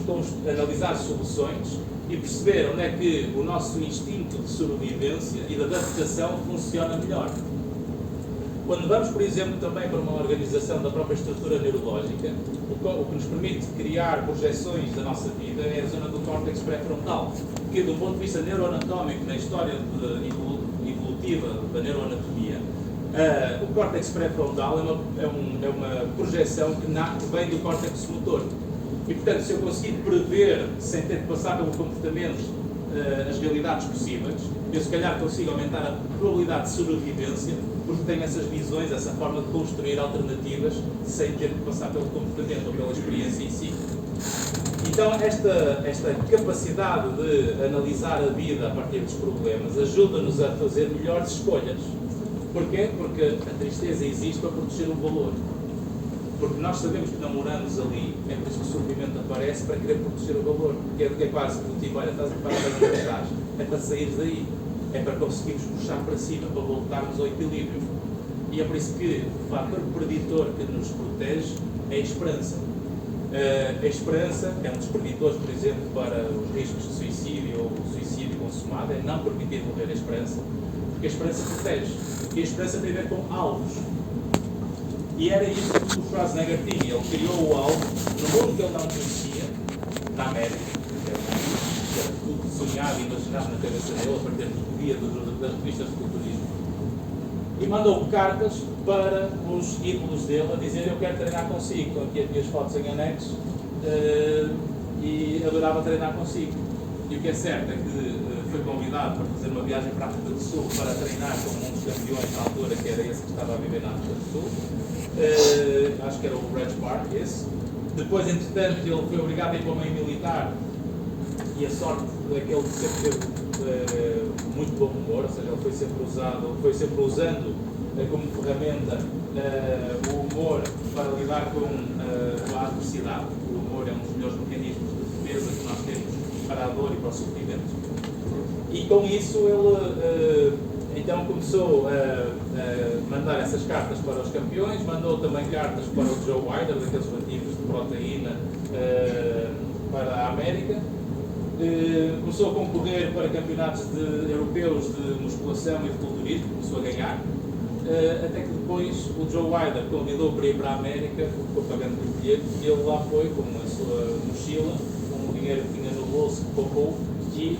analisar soluções e perceber onde é que o nosso instinto de sobrevivência e de adaptação funciona melhor. Quando vamos, por exemplo, também para uma organização da própria estrutura neurológica, o que nos permite criar projeções da nossa vida é a zona do córtex pré-frontal, que do ponto de vista neuroanatómico, na história evolutiva da neuroanatomia, o córtex pré-frontal é uma projeção que vem do córtex motor. E, portanto, se eu conseguir prever, sem ter de passar pelo comportamento, as realidades possíveis, eu se calhar consigo aumentar a probabilidade de sobrevivência, porque tenho essas visões, essa forma de construir alternativas, sem ter de passar pelo comportamento ou pela experiência em si. Então, esta capacidade de analisar a vida a partir dos problemas ajuda-nos a fazer melhores escolhas. Porquê? Porque a tristeza existe para proteger o valor. Porque nós sabemos que namoramos ali, é por isso que o sofrimento aparece, para querer proteger o valor. Porque é quase que tipo, olha, estás a parar para trás, é para sair daí, é para conseguirmos puxar para cima, para voltarmos ao equilíbrio. E é por isso que o fator preditor que nos protege é a esperança. A esperança é um dos preditores, por exemplo, para os riscos de suicídio ou o suicídio consumado, é não permitir morrer a esperança, porque a esperança protege. E a esperança tem a ver com alvos. E era isso que o Schwarzenegger tinha. Ele criou o alvo no mundo que ele não conhecia, na América, que era tudo sonhado e imaginado na cabeça dele, a partir do guia das revistas de culturismo. E mandou cartas para os ídolos dele a dizer: eu quero treinar consigo. Estão aqui as minhas fotos em anexo e adorava treinar consigo. E o que é certo é que foi convidado para fazer uma viagem para a África do Sul para treinar com um dos campeões na altura, que era esse que estava a viver na África do Sul. Acho que era o Reg Park, esse. Depois, entretanto, ele foi obrigado a ir para uma militar, e a sorte é que ele sempre teve muito bom humor, ou seja, ele foi sempre usando como ferramenta o humor para lidar com a adversidade. O humor é um dos melhores mecanismos de defesa que nós temos para a dor e para o sofrimento. E com isso ele então começou a mandar essas cartas para os campeões, mandou também cartas para o Joe Wilder, daqueles batismos de proteína, para a América. Começou a concorrer para campeonatos europeus de musculação e de culturismo, começou a ganhar, até que depois o Joe Wilder convidou para ir para a América, ficou pagando o bilhete, e ele lá foi com a sua mochila, com o dinheiro que tinha no bolso, que poupou, e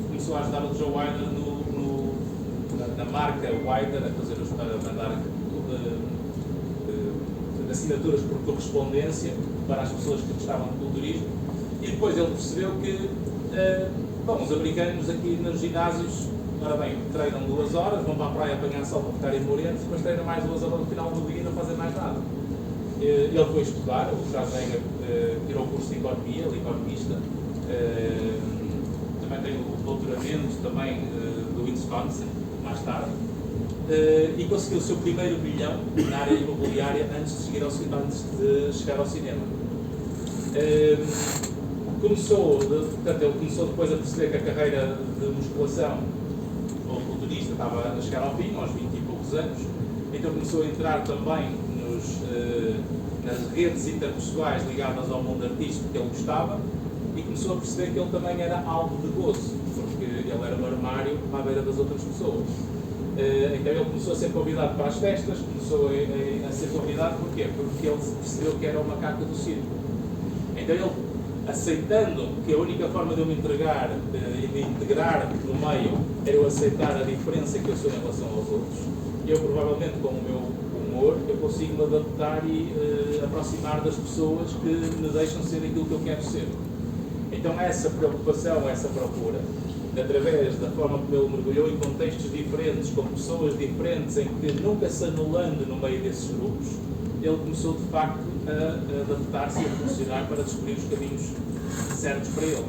começou a ajudar o Joe Wilder na marca Wider, a mandar assinaturas por correspondência para as pessoas que gostavam do culturismo, e depois ele percebeu que os americanos aqui nos ginásios, ora bem, treinam 2 horas, vão para a praia apanhar sol para ficarem morenos, depois treinam mais 2 horas no final do dia e não fazem mais nada. Ele foi estudar, o Schwarzenegger tirou o curso de economia, ele é economista, também tem o doutoramento também do Wisconsin, mais tarde, e conseguiu o seu primeiro bilhão na área imobiliária antes de chegar ao cinema. Ele começou depois a perceber que a carreira de musculação ou culturista estava a chegar ao fim, aos 20 e poucos anos, então começou a entrar também nas redes interpessoais ligadas ao mundo artístico que ele gostava, e começou a perceber que ele também era alvo de gozo, porque ele era um armário à beira das outras pessoas. Então ele começou a ser convidado para as festas, começou a ser convidado porquê? Porque ele percebeu que era o macaco do circo. Então ele, aceitando que a única forma de eu me entregar e de integrar no meio era eu aceitar a diferença que eu sou em relação aos outros, eu provavelmente com o meu humor eu consigo me adaptar e aproximar das pessoas que me deixam ser aquilo que eu quero ser. Então essa preocupação, essa procura, através da forma como ele mergulhou em contextos diferentes, com pessoas diferentes, em que nunca se anulando no meio desses grupos, ele começou de facto a adaptar-se e a funcionar para descobrir os caminhos certos para ele.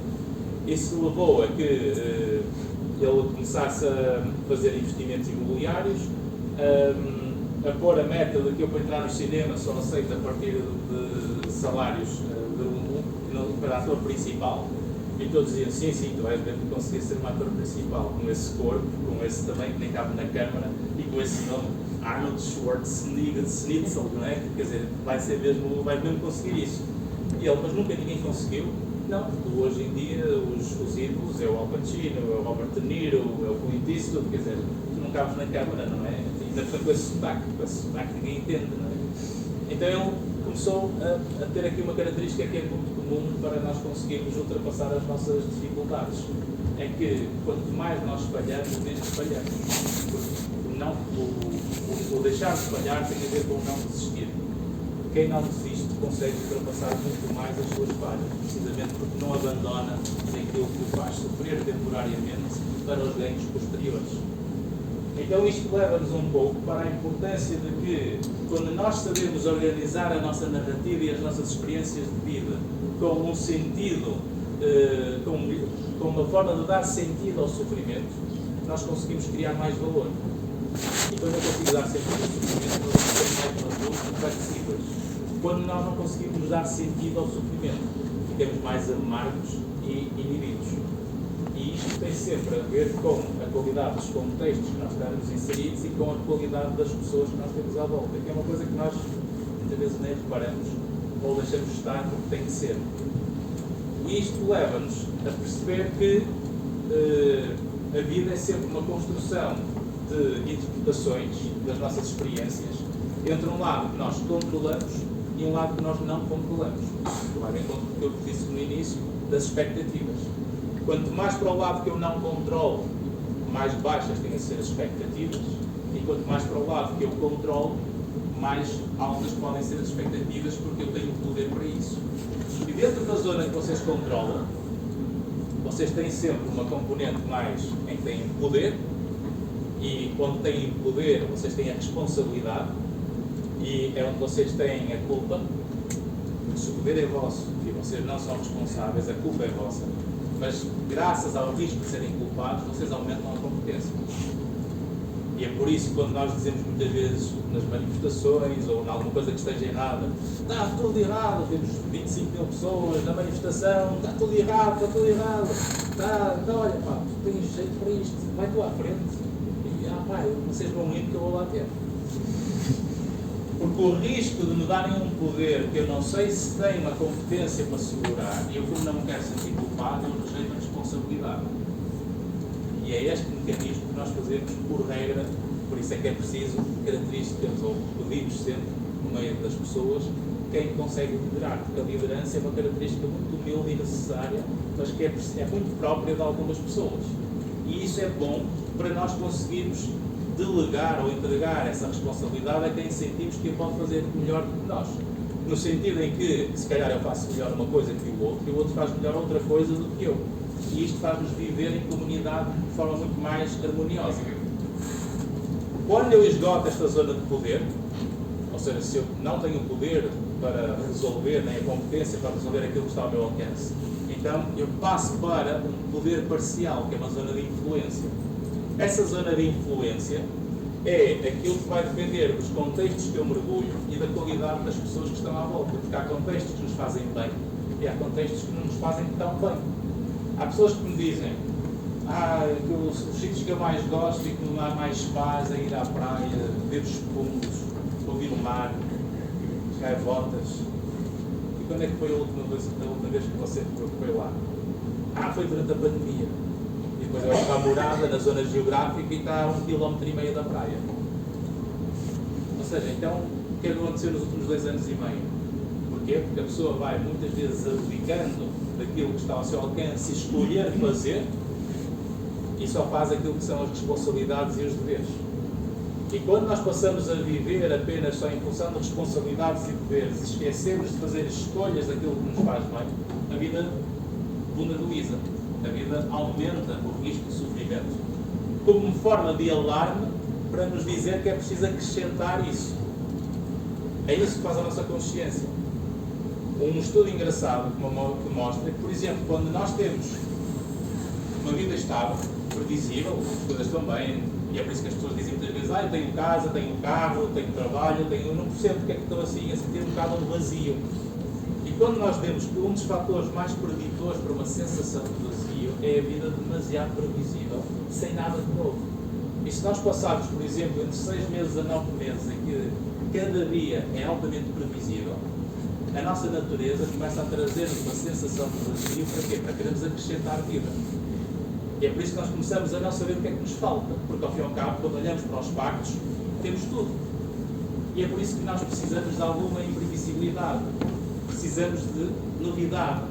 Isso levou a que ele começasse a fazer investimentos imobiliários, a pôr a meta de que eu, para entrar no cinema, só aceito a partir de salários para ator principal. E todos diziam, sim, tu vais ver que conseguir ser um ator principal com esse corpo, com esse também que nem cabe na câmara, e com esse nome, Arnold Schwarzenegger, não é? Quer dizer, vais mesmo conseguir isso. E ele, mas nunca ninguém conseguiu. Não, hoje em dia os ídolos é o Al Pacino, é o Robert De Niro, é o Clint Eastwood, quer dizer, tu não cabes na câmara, não é? Ainda portanto com esse sotaque ninguém entende, não é? Então ele começou a ter aqui uma característica que é muito comum para nós conseguirmos ultrapassar as nossas dificuldades. É que quanto mais nós falhamos, menos falhamos. O deixar de falhar tem a ver com o não desistir. Quem não desiste consegue ultrapassar muito mais as suas falhas, precisamente porque não abandona aquilo que o faz sofrer temporariamente para os ganhos posteriores. Então isto leva-nos um pouco para a importância de que, quando nós sabemos organizar a nossa narrativa e as nossas experiências de vida com um sentido, com uma forma de dar sentido ao sofrimento, nós conseguimos criar mais valor. E quando eu consigo dar sentido ao sofrimento, nós ficamos mais maduros e flexíveis. Quando nós não conseguimos dar sentido ao sofrimento, ficamos mais amargos e inibidos. E isto tem sempre a ver com a qualidade dos contextos que nós estamos inseridos e com a qualidade das pessoas que nós temos à volta, que é uma coisa que nós muitas vezes nem reparamos ou deixamos estar porque tem que ser. E isto leva-nos a perceber que a vida é sempre uma construção de interpretações das nossas experiências entre um lado que nós controlamos e um lado que nós não controlamos. Vai em conta do que eu disse no início, das expectativas. Quanto mais para o lado que eu não controlo, mais baixas têm a ser as expectativas, e quanto mais para o lado que eu controlo, mais altas podem ser as expectativas, porque eu tenho poder para isso. E dentro da zona que vocês controlam, vocês têm sempre uma componente mais em que têm poder, e onde têm poder, vocês têm a responsabilidade, e é onde vocês têm a culpa. Se o poder é vosso e vocês não são responsáveis, a culpa é vossa. Mas, graças ao risco de serem culpados, vocês aumentam a competência. E é por isso que, quando nós dizemos muitas vezes nas manifestações ou em alguma coisa que esteja errada, está tudo errado, temos 25 mil pessoas na manifestação, está tudo errado, então, olha, pá, tu tens jeito para isto, vai tu à frente e, vocês vão indo que eu vou lá ter. Porque o risco de me darem um poder que eu não sei se tenho uma competência para segurar, e eu, como não me quero sentir culpado, eu rejeito a responsabilidade. E é este mecanismo que nós fazemos por regra, por isso é que é preciso características, ou pedimos sempre, no meio das pessoas, quem consegue liderar. Porque a liderança é uma característica muito humilde e necessária, mas que é muito própria de algumas pessoas. E isso é bom para nós conseguirmos delegar ou entregar essa responsabilidade a quem sentimos que pode fazer melhor do que nós. No sentido em que, se calhar eu faço melhor uma coisa que o outro faz melhor outra coisa do que eu. E isto faz-nos viver em comunidade de forma muito mais harmoniosa. Quando eu esgoto esta zona de poder, ou seja, se eu não tenho poder para resolver, nem a competência para resolver aquilo que está ao meu alcance, então eu passo para um poder parcial, que é uma zona de influência. Essa zona de influência é aquilo que vai depender dos contextos que eu mergulho e da qualidade das pessoas que estão à volta. Porque há contextos que nos fazem bem e há contextos que não nos fazem tão bem. Há pessoas que me dizem que os sítios que eu mais gosto e que me dá mais paz é ir à praia, ver os pulos, ouvir o mar, as gaivotas. E quando é que foi a última vez que você foi lá? Foi durante a pandemia. E depois eu estava morada na zona geográfica e está a 1,5 km da praia. Ou seja, então, o que é que aconteceu nos últimos 2 anos e meio? Porquê? Porque a pessoa vai muitas vezes abdicando daquilo que está ao seu alcance e escolher fazer e só faz aquilo que são as responsabilidades e os deveres. E quando nós passamos a viver apenas só em função de responsabilidades e deveres e esquecemos de fazer escolhas daquilo que nos faz bem, a vida vulnerabiliza, a vida aumenta o risco de sofrimento, como uma forma de alarme para nos dizer que é preciso acrescentar isso. É isso que faz a nossa consciência. Um estudo engraçado que mostra que, por exemplo, quando nós temos uma vida estável, previsível, as coisas estão bem, e é por isso que as pessoas dizem muitas vezes, eu tenho casa, tenho carro, tenho trabalho, eu não percebo porque é que estou assim, a sentir um bocado um vazio. E quando nós vemos que um dos fatores mais preditores para uma sensação de vazio é a vida demasiado previsível, sem nada de novo. E se nós passarmos, por exemplo, entre 6 meses a 9 meses, em que cada dia é altamente previsível, a nossa natureza começa a trazer-nos uma sensação de vazio. Para quê? Para queremos acrescentar vida. E é por isso que nós começamos a não saber o que é que nos falta, porque ao fim e ao cabo, quando olhamos para os factos, temos tudo. E é por isso que nós precisamos de alguma imprevisibilidade, precisamos de novidade.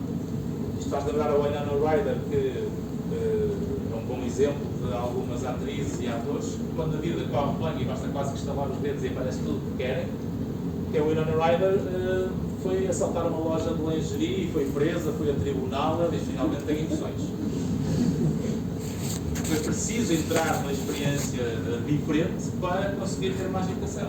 Isto faz lembrar a Winona Ryder, que é um bom exemplo de algumas atrizes e atores, que quando a vida corre bem e basta quase que estalar os dedos e aparece tudo o que querem, que a Winona Ryder foi assaltar uma loja de lingerie, foi presa, foi a tribunal e finalmente tem emoções. Foi preciso entrar numa experiência diferente para conseguir ter uma agitação.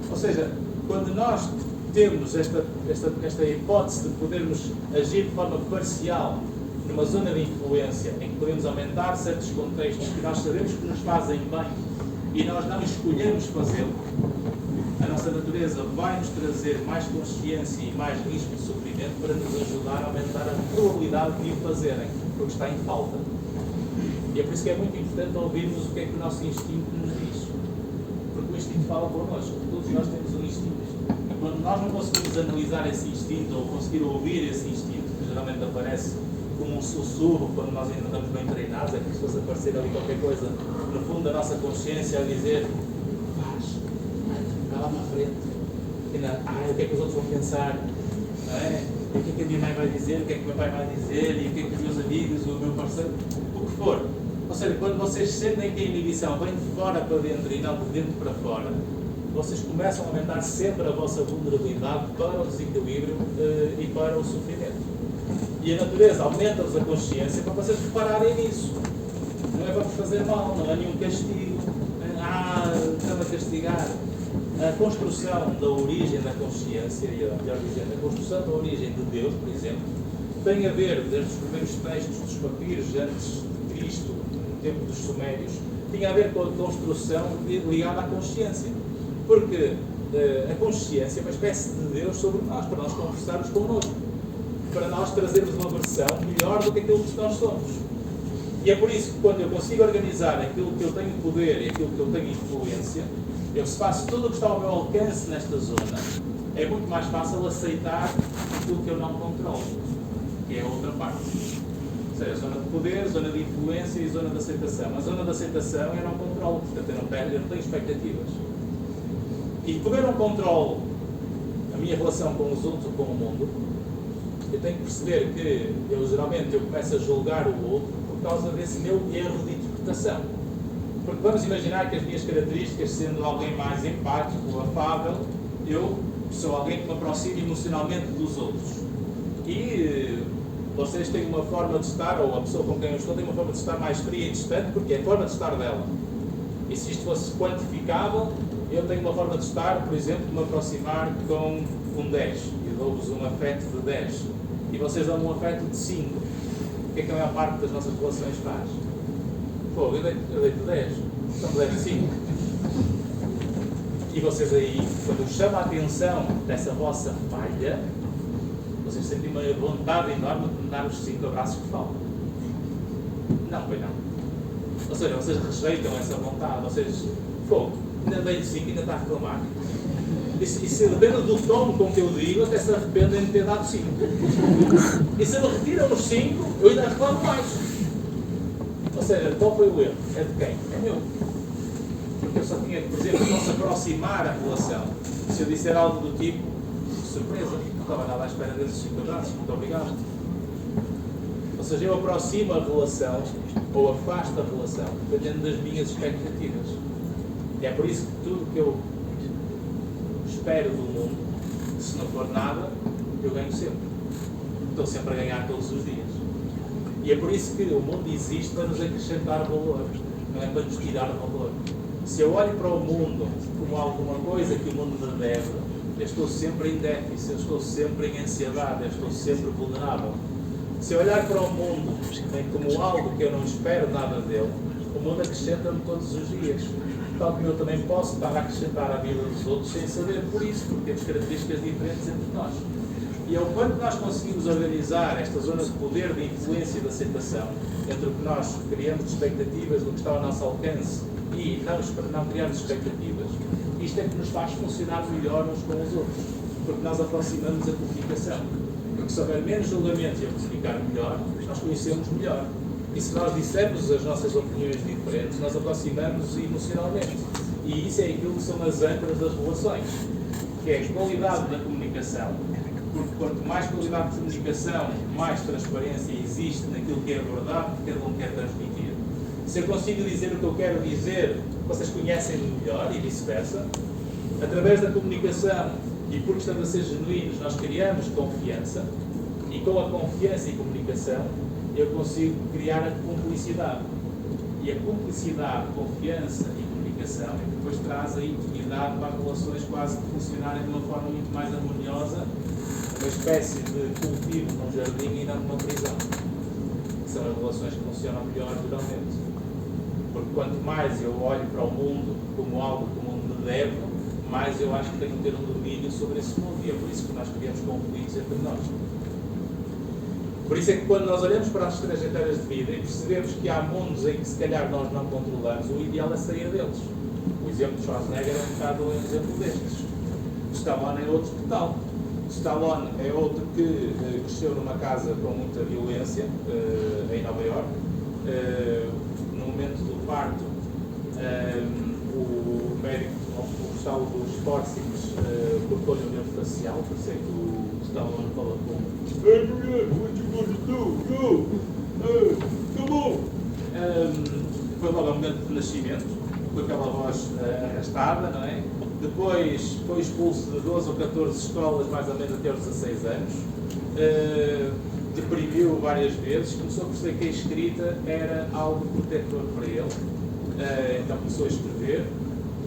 Ou seja, quando nós temos esta hipótese de podermos agir de forma parcial numa zona de influência em que podemos aumentar certos contextos que nós sabemos que nos fazem bem e nós não escolhemos fazê-lo, a nossa natureza vai nos trazer mais consciência e mais risco de sofrimento para nos ajudar a aumentar a probabilidade de o fazerem, porque está em falta. E é por isso que é muito importante ouvirmos o que é que o nosso instinto nos diz. Porque o instinto fala connosco. Todos nós temos um instinto. E quando nós não conseguimos analisar esse instinto ou conseguir ouvir esse instinto, que geralmente aparece como um sussurro quando nós ainda estamos bem treinados, é como se fosse aparecer ali qualquer coisa no fundo da nossa consciência a dizer vai lá para a frente. O que é que os outros vão pensar? Não é? O que é que a minha mãe vai dizer? O que é que o meu pai vai dizer? E o que é que os meus amigos, o meu parceiro, o que for. Ou seja, quando vocês sentem que a inibição vem de fora para dentro e não de dentro para fora, vocês começam a aumentar sempre a vossa vulnerabilidade para o desequilíbrio e para o sofrimento. E a natureza aumenta-vos a consciência para vocês repararem nisso. Não é para vos fazer mal, não é nenhum castigo. Estão a castigar. A construção da origem da consciência, melhor dizendo, a construção da origem de Deus, por exemplo, tem a ver, desde os primeiros textos dos papiros antes de Cristo, no tempo dos Sumérios, tinha a ver com a construção ligada à consciência. Porque a consciência é uma espécie de Deus sobre nós, para nós conversarmos connosco, para nós trazermos uma versão melhor do que aquilo que nós somos. E é por isso que quando eu consigo organizar aquilo que eu tenho poder e aquilo que eu tenho influência, eu se faço tudo o que está ao meu alcance nesta zona, é muito mais fácil aceitar aquilo que eu não controlo, que é a outra parte. Ou seja, zona de poder, zona de influência e zona de aceitação. A zona de aceitação eu não controlo, portanto eu não tenho expectativas. E como eu não controlo a minha relação com os outros ou com o mundo, eu tenho que perceber que eu geralmente começo a julgar o outro por causa desse meu erro de interpretação. Porque vamos imaginar que as minhas características, sendo alguém mais empático, afável, eu sou alguém que me aproxima emocionalmente dos outros. E vocês têm uma forma de estar, ou a pessoa com quem eu estou tem uma forma de estar mais fria e distante, porque é a forma de estar dela. E se isto fosse quantificável, eu tenho uma forma de estar, por exemplo, de me aproximar com um 10. E dou-vos um afeto de 10. E vocês dão um afeto de 5. O que é que a maior parte das nossas relações faz? Pô, eu deito 10. Então deito 5. E vocês aí, quando eu chamo a atenção dessa vossa falha, vocês sentem uma vontade enorme de me dar os 5 abraços que faltam. Não, pois não. Ou seja, vocês rejeitam essa vontade. Vocês, pô, ainda dei 5 e ainda está a reclamar. E se depende do tom com que eu digo, até se arrependem de ter dado 5. E se me retiram os 5, eu ainda reclamo mais. Ou seja, qual foi o erro? É de quem? É meu. Porque eu só tinha que, por exemplo, não se aproximar a relação. Se eu disser algo do tipo, surpresa, não estava nada à espera desses 5 abraços, muito obrigado. Ou seja, eu aproximo a relação ou afasto a relação, dependendo das minhas expectativas. É por isso que tudo que eu espero do mundo, se não for nada, eu ganho sempre. Estou sempre a ganhar todos os dias. E é por isso que o mundo existe para nos acrescentar valor, não é para nos tirar valor. Se eu olho para o mundo como alguma coisa que o mundo me deve, eu estou sempre em déficit, eu estou sempre em ansiedade, eu estou sempre vulnerável. Se eu olhar para o mundo como algo que eu não espero nada dele, o mundo acrescenta-me todos os dias. Tal como eu também posso estar a acrescentar a vida dos outros sem saber por isso, porque temos características diferentes entre nós. E é o quanto nós conseguimos organizar esta zona de poder, de influência e de aceitação, entre o que nós criamos de expectativas do que está ao nosso alcance e não criarmos expectativas, isto é que nos faz funcionar melhor uns com os outros, porque nós aproximamos a comunicação. Porque se houver menos julgamento e a comunicar melhor, nós conhecemos melhor. E se nós dissermos as nossas opiniões diferentes, nós aproximamos emocionalmente. E isso é aquilo que são as âncoras das relações, que é a qualidade da comunicação. Porque quanto mais qualidade de comunicação, mais transparência existe naquilo que é a verdade que cada um quer transmitir. Se eu consigo dizer o que eu quero dizer, vocês conhecem-me melhor e vice-versa. Através da comunicação, e porque estamos a ser genuínos, nós criamos confiança, e com a confiança e comunicação, eu consigo criar a cumplicidade. E a cumplicidade, confiança e comunicação é que depois traz a intimidade para as relações quase que funcionarem de uma forma muito mais harmoniosa, uma espécie de cultivo num jardim e não numa prisão. São as relações que funcionam melhor geralmente. Porque quanto mais eu olho para o mundo como algo que o mundo me deve, mais eu acho que tenho que ter um domínio sobre esse mundo. E é por isso que nós criamos conflitos entre nós. Por isso é que quando nós olhamos para as trajetórias de vida e percebemos que há mundos em que se calhar nós não controlamos, o ideal é sair deles. O exemplo de Schwarzenegger é um bocado um exemplo destes. Stallone é outro total. Stallone é outro que cresceu numa casa com muita violência em Nova Iorque. No momento do parto, o médico, o cristal dos fórceps, cortou-lhe o nervo facial, por isso é que o Stallone fala como "Hey, what you gonna do? Go! Come on!" Foi logo ao momento de nascimento, com aquela voz arrastada, não é? Depois foi expulso de 12 ou 14 escolas, mais ou menos até aos 16 anos. Deprimiu várias vezes, começou a perceber que a escrita era algo protetor para ele. Então começou a escrever.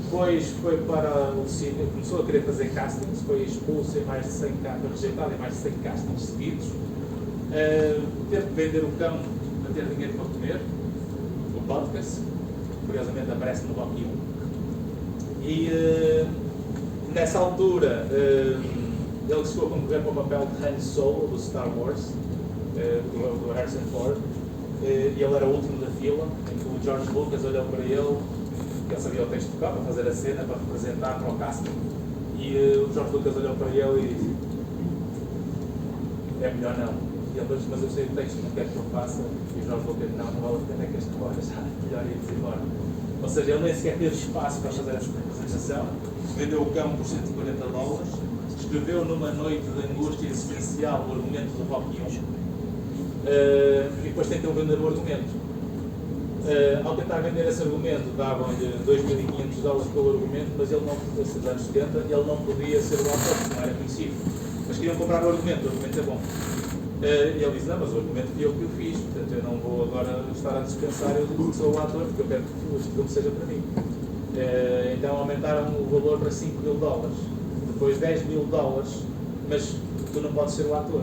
Depois foi para o cinema, começou a querer fazer castings, foi expulso em mais de 100 castings, rejeitado em mais de 100 castings seguidos. Teve que vender o cão para ter dinheiro para comer. O podcast, curiosamente, aparece no Rocky 1. E nessa altura ele chegou a concorrer para o papel de Han Solo do Star Wars, do Harrison Ford, e ele era o último da fila, em que o George Lucas olhou para ele, ele sabia o texto de cá para fazer a cena, para representar para o casting, e o George Lucas olhou para ele e disse: "É melhor não." E ele disse: "Mas eu sei o texto, não quero que eu faça." E o George Lucas: "Não, não vale a pena que este fora, já é melhor ir-nos embora." Ou seja, ele nem sequer teve espaço para fazer essa representação, vendeu o cão por $140, escreveu numa noite de angústia existencial o argumento do Rocky 1, e depois tentou vender o argumento. Ao tentar vender esse argumento, davam-lhe $2.500 pelo argumento, mas ele não, nesses anos 70, ele não podia ser o autor, porque não era conhecido. Mas queriam comprar o argumento é bom. Ele disse, não, mas o argumento fui eu que o fiz, portanto eu não vou agora estar a dispensar, eu digo que sou o ator, porque eu quero que o filme seja para mim. Então aumentaram o valor para $5.000, depois $10.000, mas tu não podes ser o ator,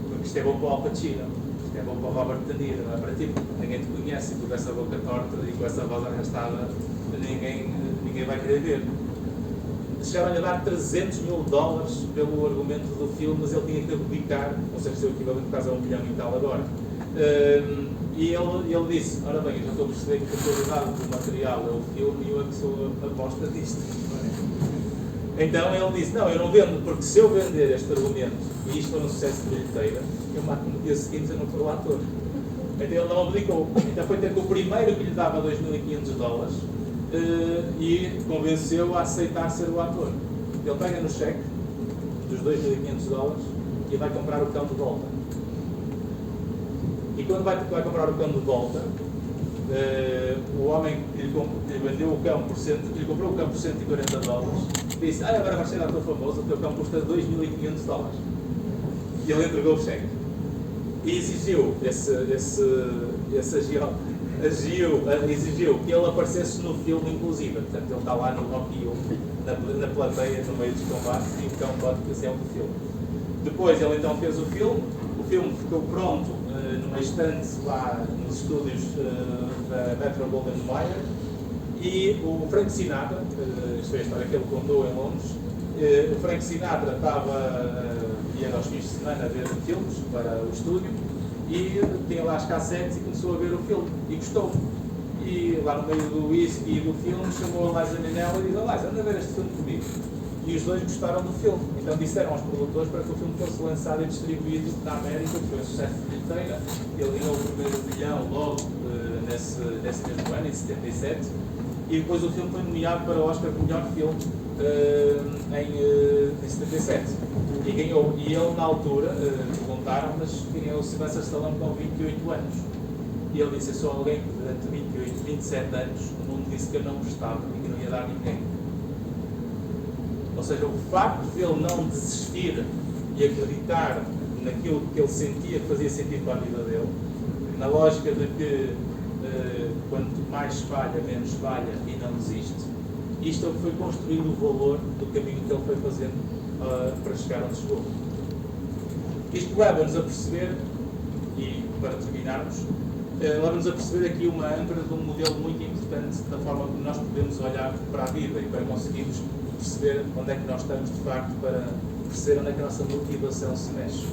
porque isto é bom para o Al Pacino, isto é bom para o Robert De Niro, não é para ti, porque ninguém te conhece, e tu com essa boca torta e com essa voz arrastada, ninguém vai querer ver. Chegaram a dar $300.000 pelo argumento do filme, mas ele tinha que abdicar, ou seja, seu equivalente quase a $1 milhão e tal agora. E ele disse, ora bem, eu já estou a perceber que a qualidade do material é o filme e eu é que sou a aposta disto. Então ele disse, não, eu não vendo, porque se eu vender este argumento e isto for um sucesso de bilheteira, eu mato-me no dia seguinte a não for o ator. Então ele não abdicou. Então foi ter com o primeiro que lhe dava $2.500 e convenceu a aceitar ser o ator. Ele pega no cheque dos $2.500 e vai comprar o cão de volta. E quando vai comprar o cão de volta, o homem que lhe vendeu o cão lhe comprou o cão por $140, disse, agora vais ser ator famoso, o teu cão custa $2.500. E ele entregou o cheque. E exigiu, exigiu que ele aparecesse no filme inclusive. Portanto, ele está lá no Rocky 1, na plateia, no meio dos combates, e o cão pode fazer o filme. Depois ele então fez o filme ficou pronto numa estante lá nos estúdios da Metro Goldwyn Mayer, e o Frank Sinatra, isto foi a história que ele contou em Londres, o Frank Sinatra ia aos fins de semana a ver filmes para o estúdio, e tinha lá as cassetes e começou a ver o filme, e gostou. E lá no meio do whisky e do filme chamou a Liza Minnelli e disse, Liza, anda a ver este filme comigo. E os dois gostaram do filme, então disseram aos produtores para que o filme fosse lançado e distribuído na América, que foi um sucesso de bilheteira. Ele ganhou o primeiro bilhão logo nesse mesmo ano, em 77, e depois o filme foi nomeado para o Oscar como melhor filme em 77. E ganhou, e ele na altura, perguntaram, mas ganhou o Sylvester Stallone com 28 anos. E ele disse, eu sou alguém que durante 28, 27 anos o mundo disse que eu não gostava e que não ia dar a ninguém. Ou seja, o facto de ele não desistir e acreditar naquilo que ele sentia que fazia sentido para a vida dele, na lógica de que quanto mais falha, menos falha e não desiste, isto é o que foi construindo o valor do caminho que ele foi fazendo para chegar onde chegou. Isto leva-nos a perceber, e para terminarmos, leva-nos a perceber aqui uma âncora de um modelo muito importante da forma como nós podemos olhar para a vida e para conseguirmos perceber onde é que nós estamos de facto, para perceber onde é que a nossa motivação se mexe.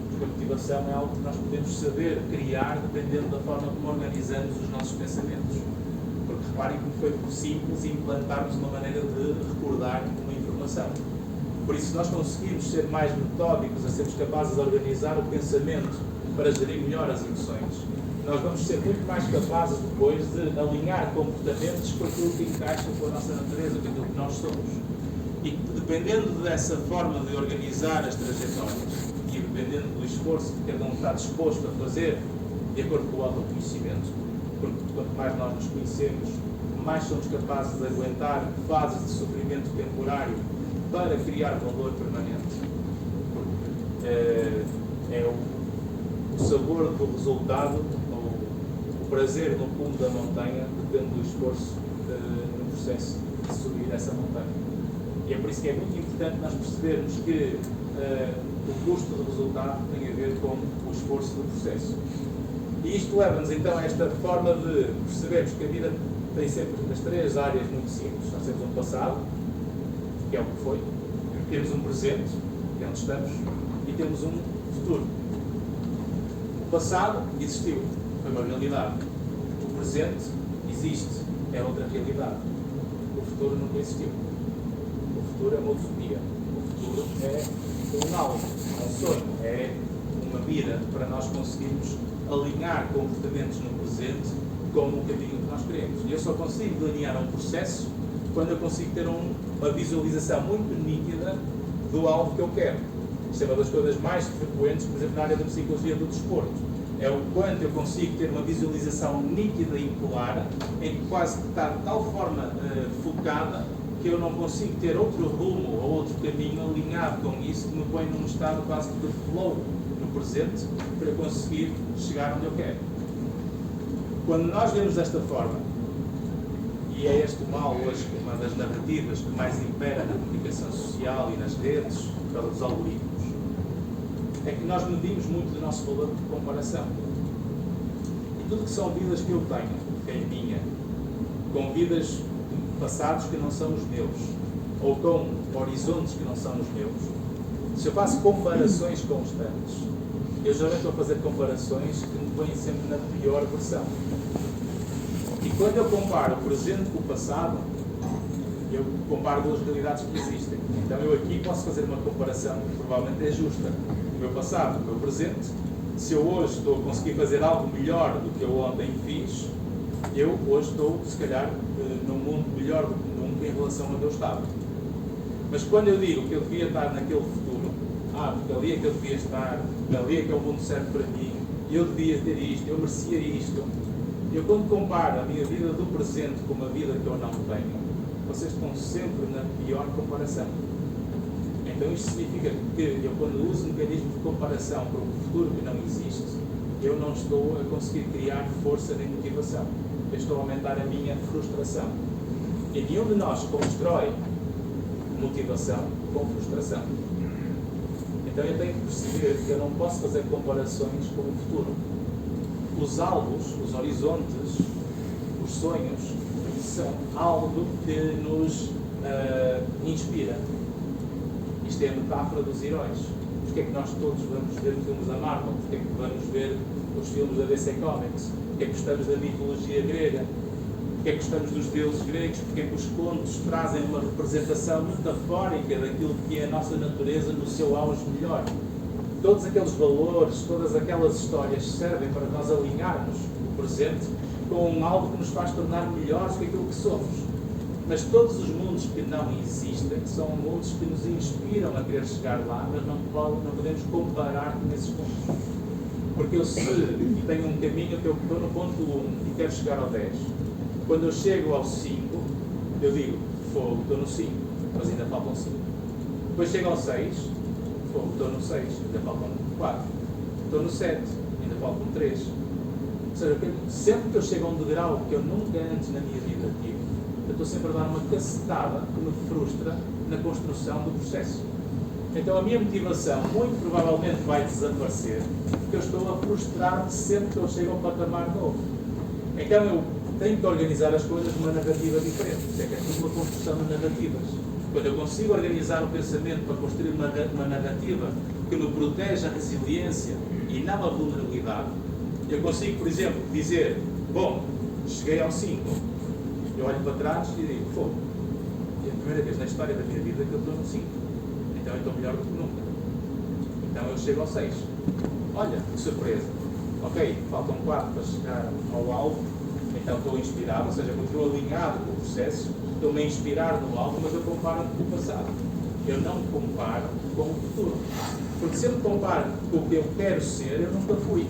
Porque a motivação é algo que nós podemos saber criar dependendo da forma como organizamos os nossos pensamentos. Porque reparem como foi simples implantarmos uma maneira de recordar uma informação. Por isso, se nós conseguirmos ser mais metódicos, a sermos capazes de organizar o pensamento para gerir melhor as emoções, nós vamos ser muito mais capazes depois de alinhar comportamentos com aquilo que encaixa com a nossa natureza, com aquilo que nós somos. E dependendo dessa forma de organizar as trajetórias e dependendo do esforço que cada um está disposto a fazer, de acordo com o autoconhecimento, porque quanto mais nós nos conhecemos, mais somos capazes de aguentar fases de sofrimento temporário para criar valor permanente. É o sabor do resultado, o prazer no cume da montanha, depende do esforço no processo de subir essa montanha. E é por isso que é muito importante nós percebermos que o custo do resultado tem a ver com o esforço do processo. E isto leva-nos então a esta forma de percebermos que a vida tem sempre as três áreas muito simples. Nós temos um passado, que é o que foi, temos um presente, que é onde estamos, e temos um futuro. O passado existiu, foi uma realidade. O presente existe, é outra realidade. O futuro nunca existiu. O futuro é uma utopia. O futuro é um alvo, é um sonho, é uma mira para nós conseguirmos alinhar comportamentos no presente com o caminho que nós queremos. E eu só consigo delinear um processo quando eu consigo ter uma visualização muito nítida do alvo que eu quero. Isto é uma das coisas mais frequentes, por exemplo, na área da psicologia do desporto. É o quanto eu consigo ter uma visualização nítida e clara, em que quase que está de tal forma focada que eu não consigo ter outro rumo ou outro caminho alinhado com isso, que me põe num estado quase de flow no presente para eu conseguir chegar onde eu quero. Quando nós vemos desta forma, e é este o mal hoje, uma das narrativas que mais impera na comunicação social e nas redes, pelos algoritmos, é que nós medimos muito do nosso valor de comparação. E tudo que são vidas que eu tenho, que é minha, com vidas passados que não são os meus, ou com horizontes que não são os meus, se eu faço comparações constantes, eu geralmente estou a fazer comparações que me põem sempre na pior versão. E quando eu comparo o presente com o passado, eu comparo duas realidades que existem. Então eu aqui posso fazer uma comparação que provavelmente é justa. O meu passado, o meu presente. Se eu hoje estou a conseguir fazer algo melhor do que eu ontem fiz, eu hoje estou, se calhar, num mundo melhor do que nunca em relação a onde eu estava. Mas quando eu digo que eu devia estar naquele futuro, porque ali é que eu devia estar, ali é que é o mundo certo para mim, eu devia ter isto, eu merecia isto. Eu quando comparo a minha vida do presente com uma vida que eu não tenho, vocês estão sempre na pior comparação. Então isto significa que eu quando uso mecanismos de comparação para um futuro que não existe, eu não estou a conseguir criar força nem motivação. Eu estou a aumentar a minha frustração. E nenhum de nós constrói motivação com frustração. Então eu tenho que perceber que eu não posso fazer comparações com o futuro. Os alvos, os horizontes, os sonhos, são algo que nos inspira. Isto é a metáfora dos heróis. Porque é que nós todos vamos ver filmes da Marvel? Porque é que vamos ver os filmes da DC Comics? Porque é que gostamos da mitologia grega? Porque é que gostamos dos deuses gregos? Porque é que os contos trazem uma representação metafórica daquilo que é a nossa natureza no seu auge melhor? Todos aqueles valores, todas aquelas histórias servem para nós alinharmos o presente com algo que nos faz tornar melhores que aquilo que somos. Mas todos os mundos que não existem são mundos que nos inspiram a querer chegar lá, mas não podemos comparar com esses mundos. Porque eu se tenho um caminho que eu estou no ponto 1 e quero chegar ao 10, quando eu chego ao 5, eu digo, fogo, estou no 5, mas ainda faltam 5. Depois chego ao 6, fogo, estou no 6, ainda faltam 4. Estou no 7, ainda faltam 3. Ou seja, sempre que eu chego a um degrau que eu nunca antes na minha vida tive, eu estou sempre a dar uma cacetada que me frustra na construção do processo. Então a minha motivação muito provavelmente vai desaparecer, porque eu estou a frustrar-me sempre que eu chego a um patamar novo. Então eu tenho que organizar as coisas numa narrativa diferente. Isso é que é tudo uma construção de narrativas. Quando eu consigo organizar o pensamento para construir uma narrativa que me protege a resiliência e não a vulnerabilidade, eu consigo, por exemplo, dizer, bom, cheguei ao 5, eu olho para trás e digo, fogo, é a primeira vez na história da minha vida que eu estou no 5, então eu estou melhor do que nunca. Então eu chego ao 6. Olha, que surpresa. Ok, faltam 4 para chegar ao alvo, então estou inspirado, ou seja, continuo alinhado com o processo, estou-me a inspirar no alvo, mas eu comparo com o passado. Eu não comparo com o futuro. Porque se eu me comparo com o que eu quero ser, eu nunca fui.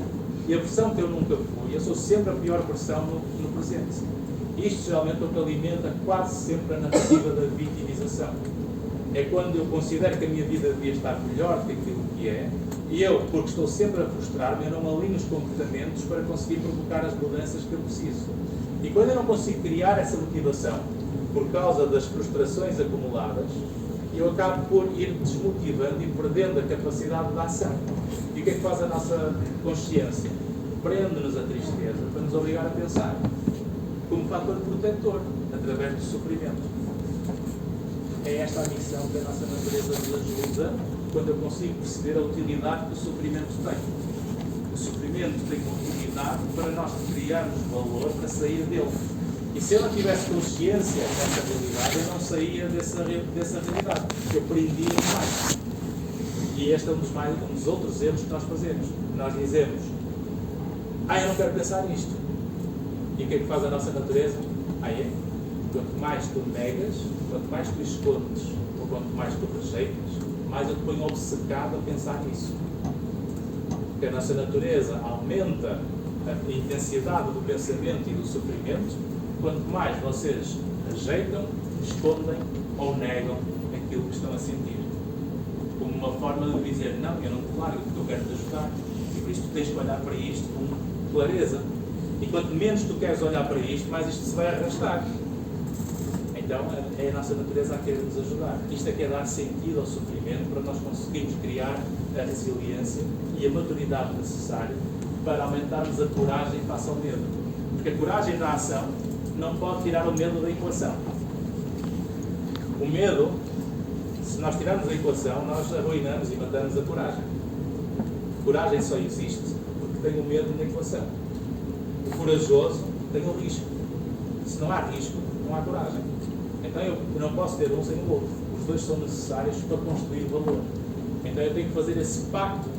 E a versão que eu nunca fui, eu sou sempre a pior versão no presente. Isto geralmente é o que alimenta quase sempre a narrativa da vitimização. É quando eu considero que a minha vida devia estar melhor do que aquilo que é, e eu, porque estou sempre a frustrar-me, eu não alinho os comportamentos para conseguir provocar as mudanças que eu preciso. E quando eu não consigo criar essa motivação por causa das frustrações acumuladas, eu acabo por ir desmotivando e perdendo a capacidade de ação. E o que é que faz a nossa consciência? Prende-nos a tristeza para nos obrigar a pensar, como fator protetor, através do sofrimento. É esta a missão que a nossa natureza nos ajuda quando eu consigo perceber a utilidade que o sofrimento tem. O sofrimento tem uma utilidade para nós criarmos valor para sair dele. E se eu não tivesse consciência dessa realidade, eu não saía dessa realidade. Eu prendia mais. E este é um dos outros erros que nós fazemos. Nós dizemos, eu não quero pensar nisto. E o que é que faz a nossa natureza? Quanto mais tu negas, quanto mais tu escondes, ou quanto mais tu rejeitas, mais eu te ponho obcecado a pensar nisso. porque a nossa natureza aumenta a intensidade do pensamento e do sofrimento, quanto mais vocês rejeitam, escondem ou negam aquilo que estão a sentir. Como uma forma de dizer, não, eu não te largo, porque eu quero te ajudar. E por isso tu tens que olhar para isto com clareza. E quanto menos tu queres olhar para isto, mais isto se vai arrastar. Então é a nossa natureza a querer nos ajudar. Isto é que é dar sentido ao sofrimento para nós conseguirmos criar a resiliência e a maturidade necessária para aumentarmos a coragem face ao medo. Porque a coragem da ação não pode tirar o medo da equação. O medo, se nós tirarmos da equação, nós arruinamos e matamos a coragem. A coragem só existe porque tem o medo na equação. O corajoso tem o risco. Se não há risco, não há coragem. Então eu não posso ter um sem o outro. Os dois são necessários para construir valor. Então eu tenho que fazer esse pacto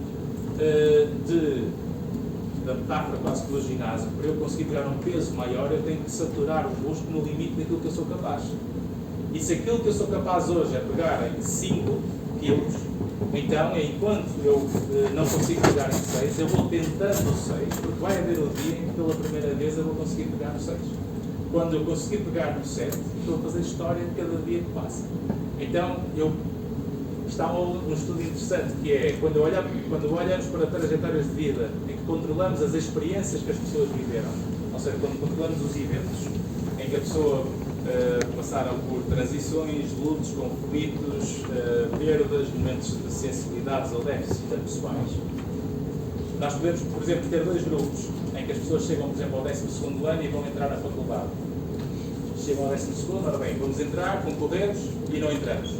da metáfora quase que do ginásio. Para eu conseguir pegar um peso maior, eu tenho que saturar o músculo no limite daquilo que eu sou capaz. E se aquilo que eu sou capaz hoje é pegar em 5 quilos, então, enquanto eu não consigo pegar em 6, eu vou tentando 6, porque vai haver o dia em que pela primeira vez eu vou conseguir pegar no 6. Quando eu conseguir pegar no 7, estou a fazer história de cada dia que passa. Então, está um estudo interessante, que é quando olhamos para trajetórias de vida em que controlamos as experiências que as pessoas viveram, ou seja, quando controlamos os eventos em que a pessoa passaram por transições, lutos, conflitos, perdas, momentos de sensibilidades ou déficits pessoais, nós podemos, por exemplo, ter dois grupos em que as pessoas chegam, por exemplo, ao 12º ano e vão entrar na faculdade. Chegam ao 12º, ora bem, vamos entrar, concorremos e não entramos.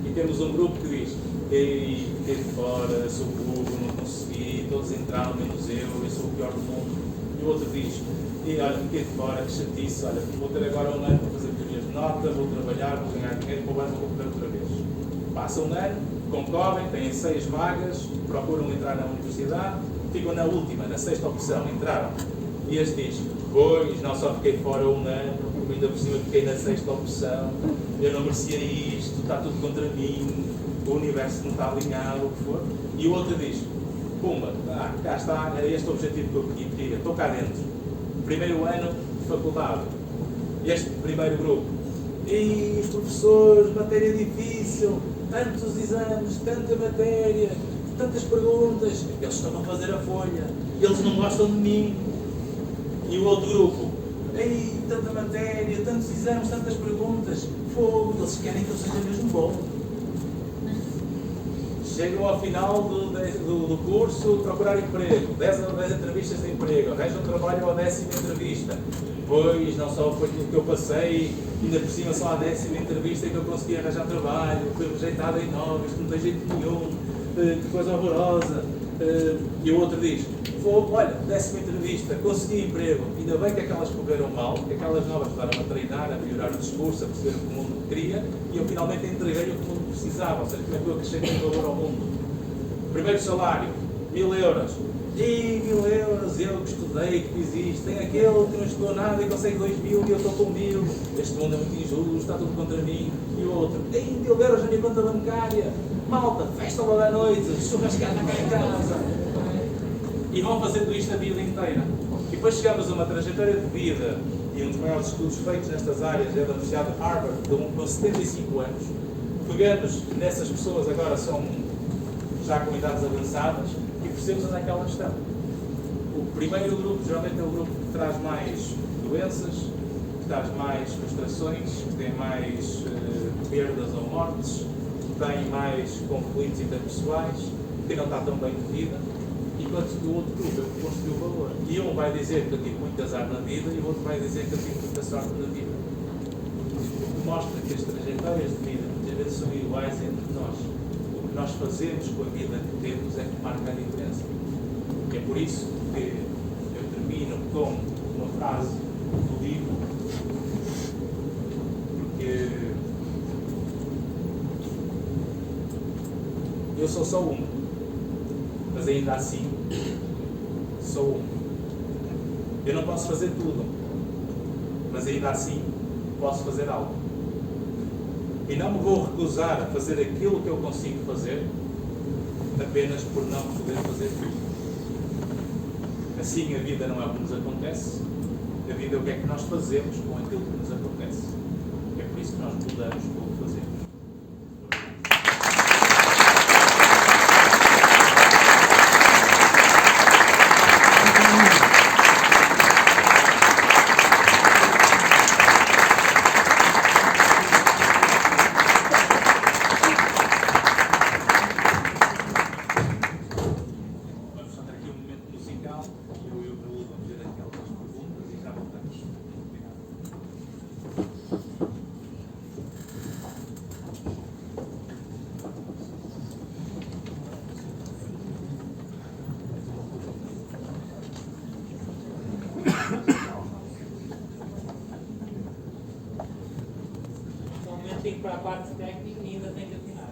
E temos um grupo que diz: ei, fiquei de fora, sou burro, não consegui, todos entraram menos eu sou o pior do mundo. E o outro diz: e olha, fiquei de fora, que chatice, olha, vou ter agora um ano para fazer as minhas notas, vou trabalhar, vou ganhar dinheiro, para o ano vou poder outra vez. Passa um ano, concorrem, têm 6 vagas, procuram entrar na universidade, ficam na última, na 6ª opção, entraram. E este diz: pois, não só fiquei fora um ano, ainda por cima fiquei na 6ª opção, eu não merecia isto, está tudo contra mim, o universo não está alinhado, o que for. E o outro diz: pumba, cá está, era este o objetivo que eu queria, estou cá dentro. Primeiro ano de faculdade, este primeiro grupo, e os professores, matéria difícil, tantos exames, tanta matéria, tantas perguntas, eles estão a fazer a folha, eles não gostam de mim. E o outro grupo: ei, tanta matéria, tantos exames, tantas perguntas, fogo, eles querem que eu seja mesmo bom. Chegam ao final do curso, procurar emprego, 10 entrevistas de emprego, arranjam trabalho à 10ª entrevista. Pois, não só foi aquilo que eu passei, ainda por cima só à 10ª entrevista que eu consegui arranjar trabalho, fui rejeitado em 9, isto não tem jeito nenhum, que coisa horrorosa. E o outro diz: olha, 10ª entrevista, consegui emprego, ainda bem que aquelas correram mal, que aquelas novas estavam a treinar, a melhorar o discurso, a perceber o que o mundo queria, e eu finalmente entreguei o que o mundo precisava, ou seja, como é que eu acrescentei valor ao mundo. Primeiro salário, 1000 euros. E 1000 euros, eu que estudei, que fiz isto, tem aquele que não estudou nada e consegue 2000 e eu estou com 1000, este mundo é muito injusto, está tudo contra mim. E o outro: ei, 1000 euros na minha conta bancária, malta, festa logo à noite, churrascada cá em casa. E vão fazendo isto a vida inteira. E depois chegamos a uma trajetória de vida, e um dos maiores estudos feitos nestas áreas é da Universidade de Harvard, com 75 anos. Pegamos nessas pessoas, agora são já com idades avançadas, e percebemos onde é que elas estão. O primeiro grupo geralmente é o grupo que traz mais doenças, que traz mais frustrações, que tem mais perdas ou mortes, que tem mais conflitos interpessoais, que não está tão bem de vida. Enquanto que o outro grupo construiu valor. E um vai dizer que eu tive muito azar na vida e o outro vai dizer que eu tive muita sorte na vida. O que mostra que as trajetórias de vida muitas vezes são iguais entre nós. O que nós fazemos com a vida que temos é que marca a diferença. E é por isso que eu termino com uma frase do livro, porque eu sou só um. Mas ainda assim, sou um. Eu não posso fazer tudo, mas ainda assim posso fazer algo. E não me vou recusar a fazer aquilo que eu consigo fazer, apenas por não poder fazer tudo. Assim, a vida não é o que nos acontece, a vida é o que é que nós fazemos com aquilo que nos acontece. É por isso que nós mudamos o que fazemos. Vamos fazer aqui um momento musical. Eu e o Raul vamos ver aquelas perguntas e já voltamos. Obrigado. Um momentinho para a parte técnica e ainda tem que afinar.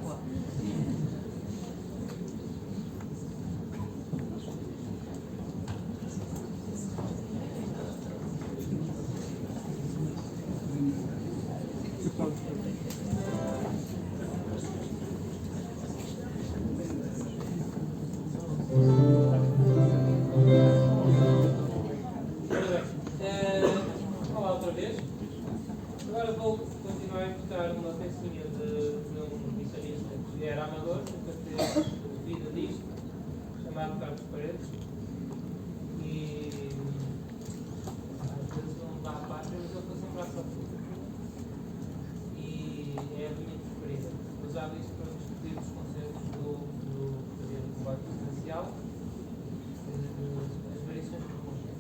Olá outra vez. Agora vou continuar a mostrar uma pecinha de um guitarrista que era amador, nunca fez vida disto, chamado Carlos Paredes. E às vezes não dá a pátria, mas ele foi sempre à sua. E é a minha preferida. Usava isto para discutir os conceitos do combate presidencial, as variações do conceito.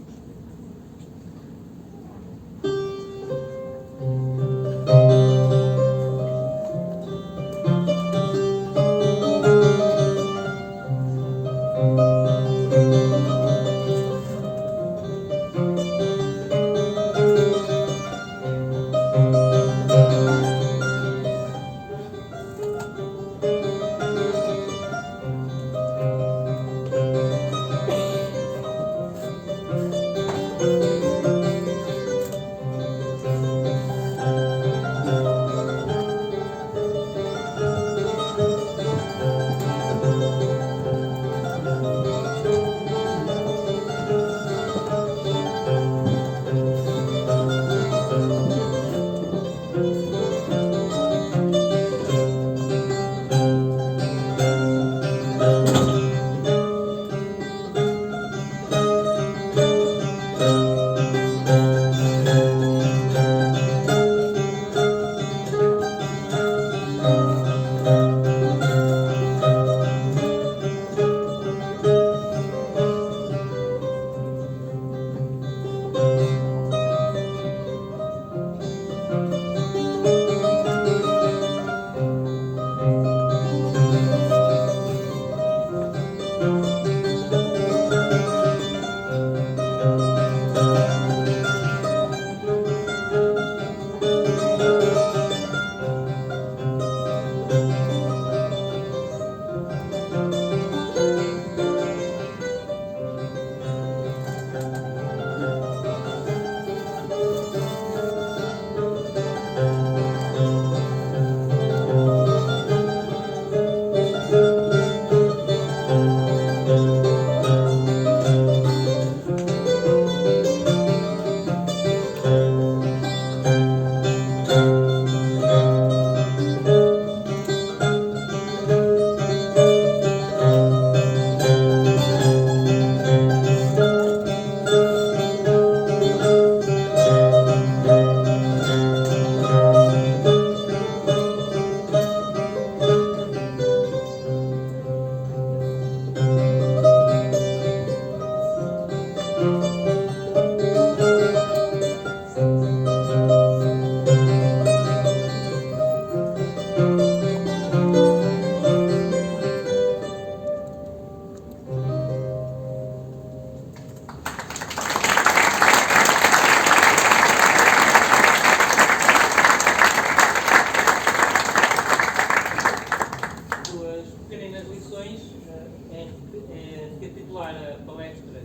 recapitular a palestra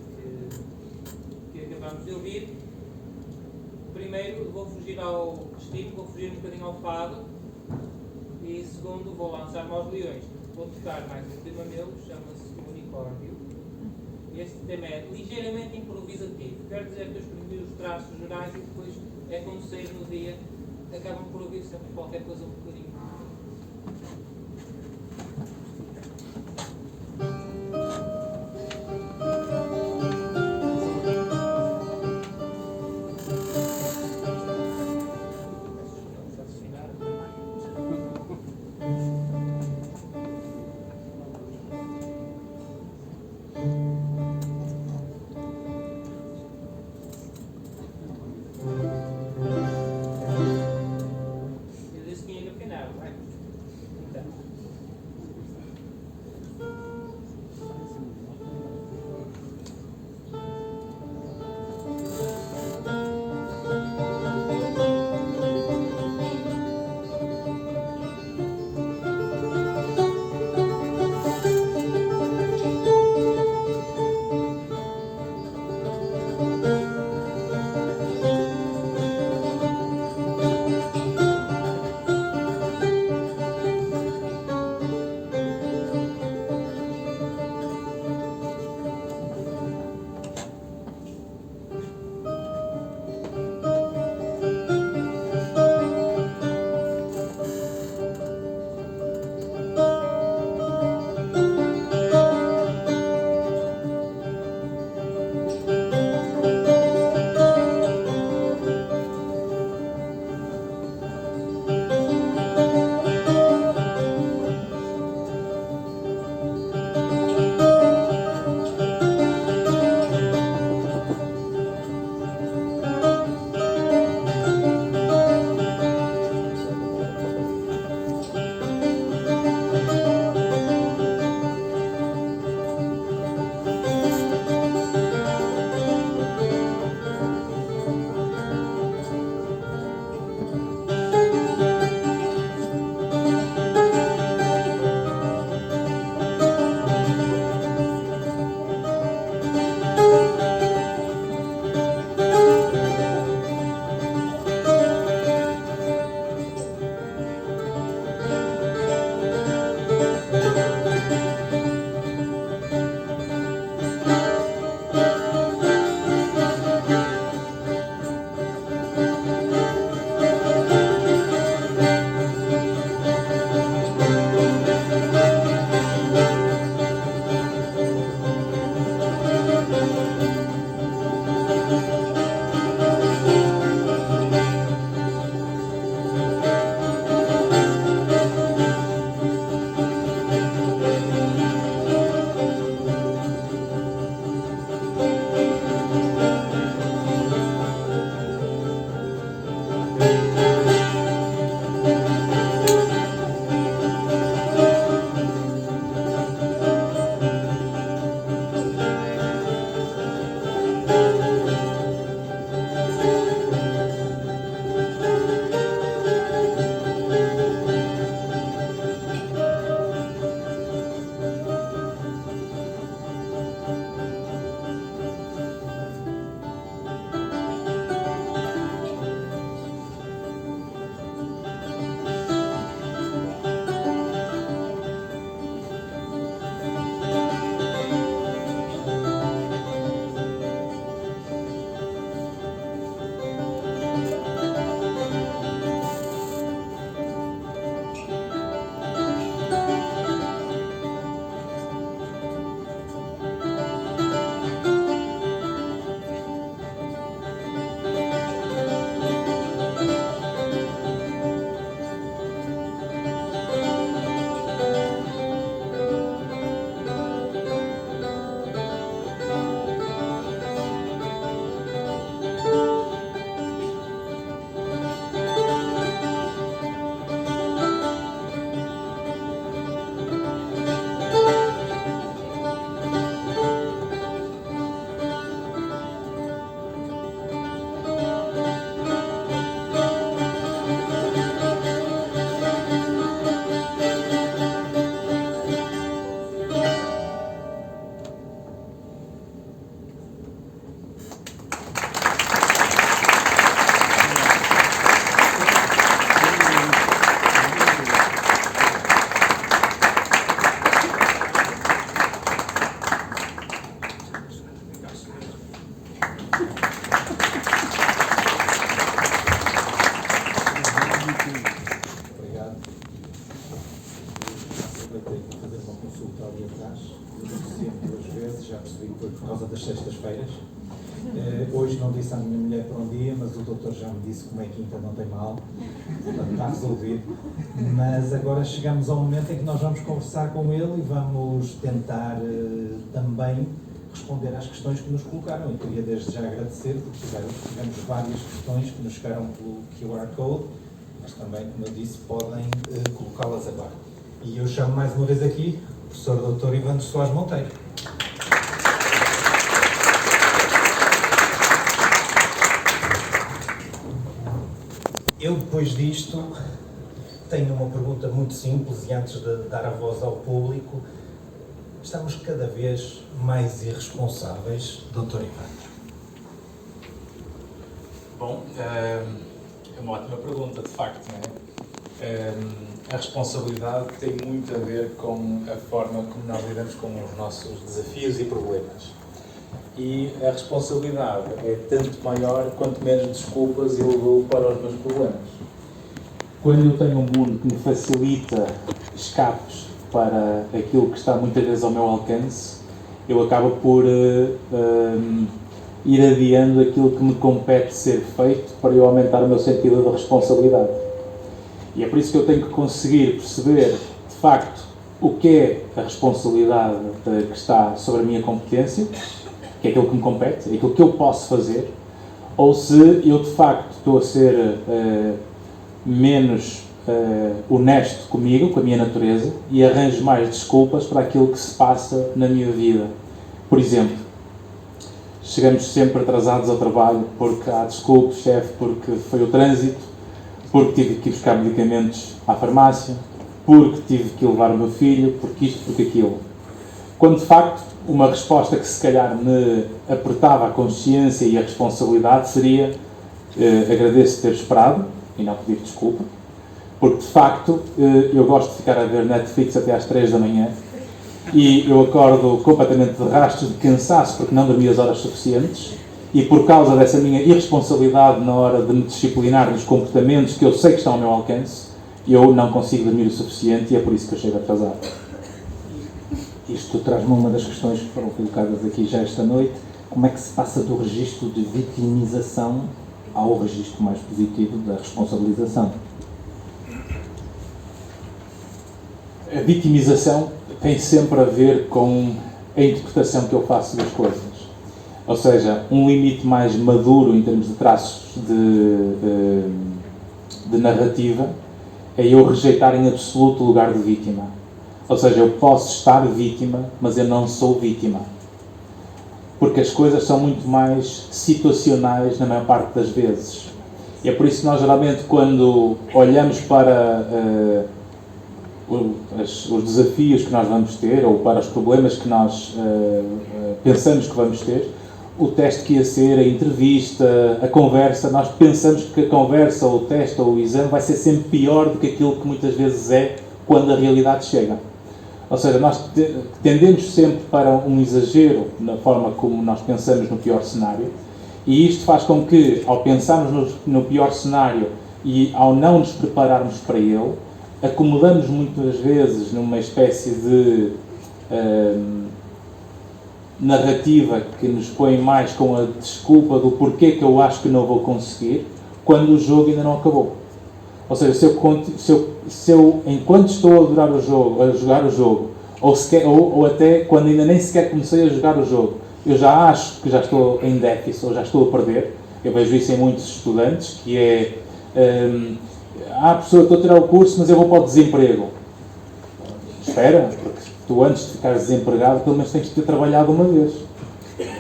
que acabámos de ouvir. Primeiro, vou fugir ao estilo, vou fugir um bocadinho ao fado. E segundo, vou lançar-me aos leões. Vou tocar mais um tema meu, chama-se Unicórnio. Este tema é ligeiramente improvisativo. Quero dizer que eu escrevi os traços gerais e depois é como sair no dia, acabam por ouvir sempre qualquer coisa um bocadinho. Eu disse que tinha que afinar. uma consulta ali atrás, eu disse 2 vezes, já percebi que foi por causa das sextas-feiras. Hoje não disse à minha mulher por um dia, mas o doutor já me disse como é quinta não tem mal, portanto está resolvido. Mas agora chegamos ao momento em que nós vamos conversar com ele e vamos tentar também responder às questões que nos colocaram. Eu queria desde já agradecer, porque tivemos várias questões que nos chegaram pelo QR Code, mas também, como eu disse, podem colocá-las agora. E eu chamo mais uma vez aqui o professor Dr. Ivandro Soares Monteiro. Eu, depois disto, tenho uma pergunta muito simples e antes de dar a voz ao público, estamos cada vez mais irresponsáveis, Dr. Ivandro? Bom, é uma ótima pergunta, de facto, não é? A responsabilidade tem muito a ver com a forma como nós lidamos com os nossos desafios e problemas. E a responsabilidade é tanto maior quanto menos desculpas eu dou para os meus problemas. Quando eu tenho um mundo que me facilita escapes para aquilo que está muitas vezes ao meu alcance, eu acabo por ir adiando aquilo que me compete ser feito para eu aumentar o meu sentido de responsabilidade. E é por isso que eu tenho que conseguir perceber, de facto, o que é a responsabilidade que está sobre a minha competência, que é aquilo que me compete, é aquilo que eu posso fazer, ou se eu, de facto, estou a ser menos honesto comigo, com a minha natureza, e arranjo mais desculpas para aquilo que se passa na minha vida. Por exemplo, chegamos sempre atrasados ao trabalho porque há desculpas, chefe, porque foi o trânsito, porque tive que ir buscar medicamentos à farmácia, porque tive que levar o meu filho, porque isto, porque aquilo. Quando, de facto, uma resposta que se calhar me apertava a consciência e a responsabilidade seria agradeço ter esperado e não pedir desculpa, porque de facto eu gosto de ficar a ver Netflix até às 3 da manhã e eu acordo completamente de rastros de cansaço porque não dormi as horas suficientes e por causa dessa minha irresponsabilidade na hora de me disciplinar nos comportamentos que eu sei que estão ao meu alcance, eu não consigo dormir o suficiente e é por isso que eu chego atrasado. Isto traz-me uma das questões que foram colocadas aqui já esta noite. Como é que se passa do registro de vitimização ao registro mais positivo da responsabilização? A vitimização tem sempre a ver com a interpretação que eu faço das coisas. Ou seja, um limite mais maduro em termos de traços de narrativa é eu rejeitar em absoluto o lugar de vítima. Ou seja, eu posso estar vítima, mas eu não sou vítima. Porque as coisas são muito mais situacionais na maior parte das vezes. E é por isso que nós, geralmente, quando olhamos para os desafios que nós vamos ter, ou para os problemas que nós pensamos que vamos ter, o teste que ia ser, a entrevista, a conversa, nós pensamos que a conversa, ou o teste, ou o exame vai ser sempre pior do que aquilo que muitas vezes é quando a realidade chega. Ou seja, nós tendemos sempre para um exagero na forma como nós pensamos no pior cenário e isto faz com que, ao pensarmos no pior cenário e ao não nos prepararmos para ele, acomodamos muitas vezes numa espécie de narrativa que nos põe mais com a desculpa do porquê que eu acho que não vou conseguir, quando o jogo ainda não acabou. Ou seja, se eu enquanto estou a jogar o jogo, ou até quando ainda nem sequer comecei a jogar o jogo, eu já acho que já estou em déficit, ou já estou a perder. Eu vejo isso em muitos estudantes, que é professor, estou a tirar o curso, mas eu vou para o desemprego. Espera, porque tu antes de ficares desempregado, pelo menos tens de ter trabalhado uma vez.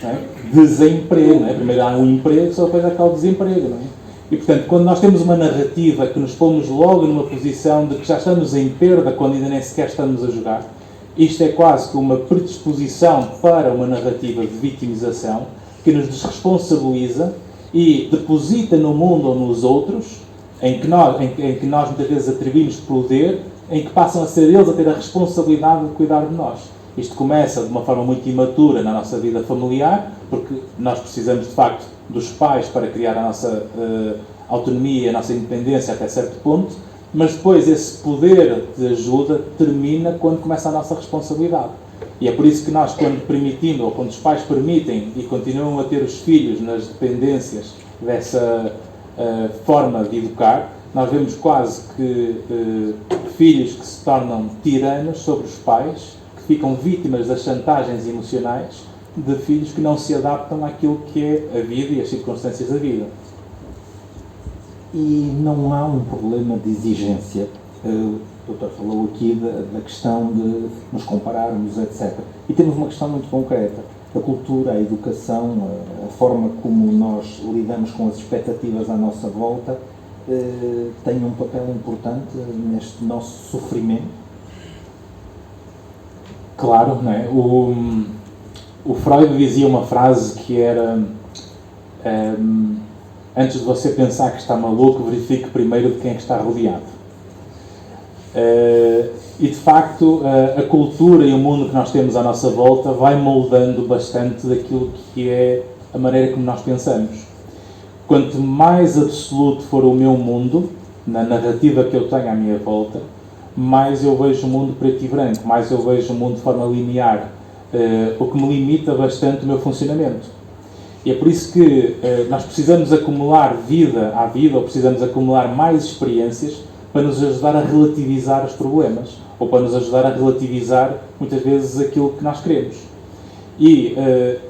Não é? Desemprego, não é? Primeiro há um emprego, só depois há cá o desemprego, não é? E, portanto, quando nós temos uma narrativa que nos pomos logo numa posição de que já estamos em perda quando ainda nem sequer estamos a jogar, isto é quase que uma predisposição para uma narrativa de vitimização que nos desresponsabiliza e deposita no mundo ou nos outros, em que nós muitas vezes atribuímos poder, em que passam a ser eles a ter a responsabilidade de cuidar de nós. Isto começa de uma forma muito imatura na nossa vida familiar, porque nós precisamos, de facto, dos pais para criar a nossa autonomia, a nossa independência até certo ponto, mas depois esse poder de ajuda termina quando começa a nossa responsabilidade. E é por isso que nós, quando permitindo, ou quando os pais permitem e continuam a ter os filhos nas dependências dessa forma de educar, nós vemos quase que filhos que se tornam tiranos sobre os pais, que ficam vítimas das chantagens emocionais de filhos que não se adaptam àquilo que é a vida e as circunstâncias da vida. E não há um problema de exigência. O doutor falou aqui da questão de nos compararmos, etc. E temos uma questão muito concreta. A cultura, a educação, a forma como nós lidamos com as expectativas à nossa volta tem um papel importante neste nosso sofrimento. Claro, não é? O Freud dizia uma frase que era antes de você pensar que está maluco, verifique primeiro de quem é que está rodeado. E de facto a cultura e o mundo que nós temos à nossa volta vai moldando bastante daquilo que é a maneira como nós pensamos. Quanto mais absoluto for o meu mundo, na narrativa que eu tenho à minha volta, mais eu vejo o mundo preto e branco, mais eu vejo o mundo de forma linear, o que me limita bastante o meu funcionamento. E é por isso que nós precisamos acumular vida à vida, ou precisamos acumular mais experiências para nos ajudar a relativizar os problemas, ou para nos ajudar a relativizar, muitas vezes, aquilo que nós queremos. E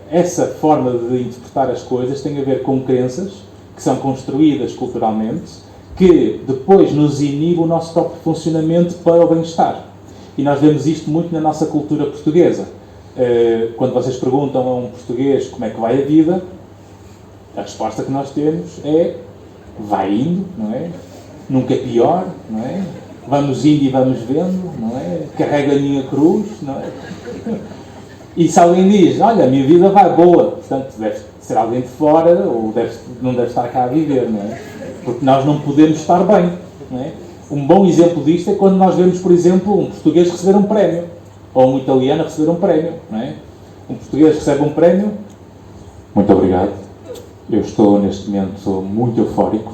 essa forma de interpretar as coisas tem a ver com crenças que são construídas culturalmente, que depois nos inibe o nosso próprio funcionamento para o bem-estar. E nós vemos isto muito na nossa cultura portuguesa. Quando vocês perguntam a um português como é que vai a vida, a resposta que nós temos é: vai indo, não é? Nunca é pior, não é? Vamos indo e vamos vendo, não é? Carrega a minha cruz, não é? E se alguém diz: olha, a minha vida vai boa, portanto deve ser alguém de fora, ou não deve estar cá a viver, não é? Porque nós não podemos estar bem, não é? Um bom exemplo disto é quando nós vemos, por exemplo, um português receber um prémio, ou um italiano receber um prémio, não é? Um português recebe um prémio: muito obrigado, eu estou neste momento muito eufórico,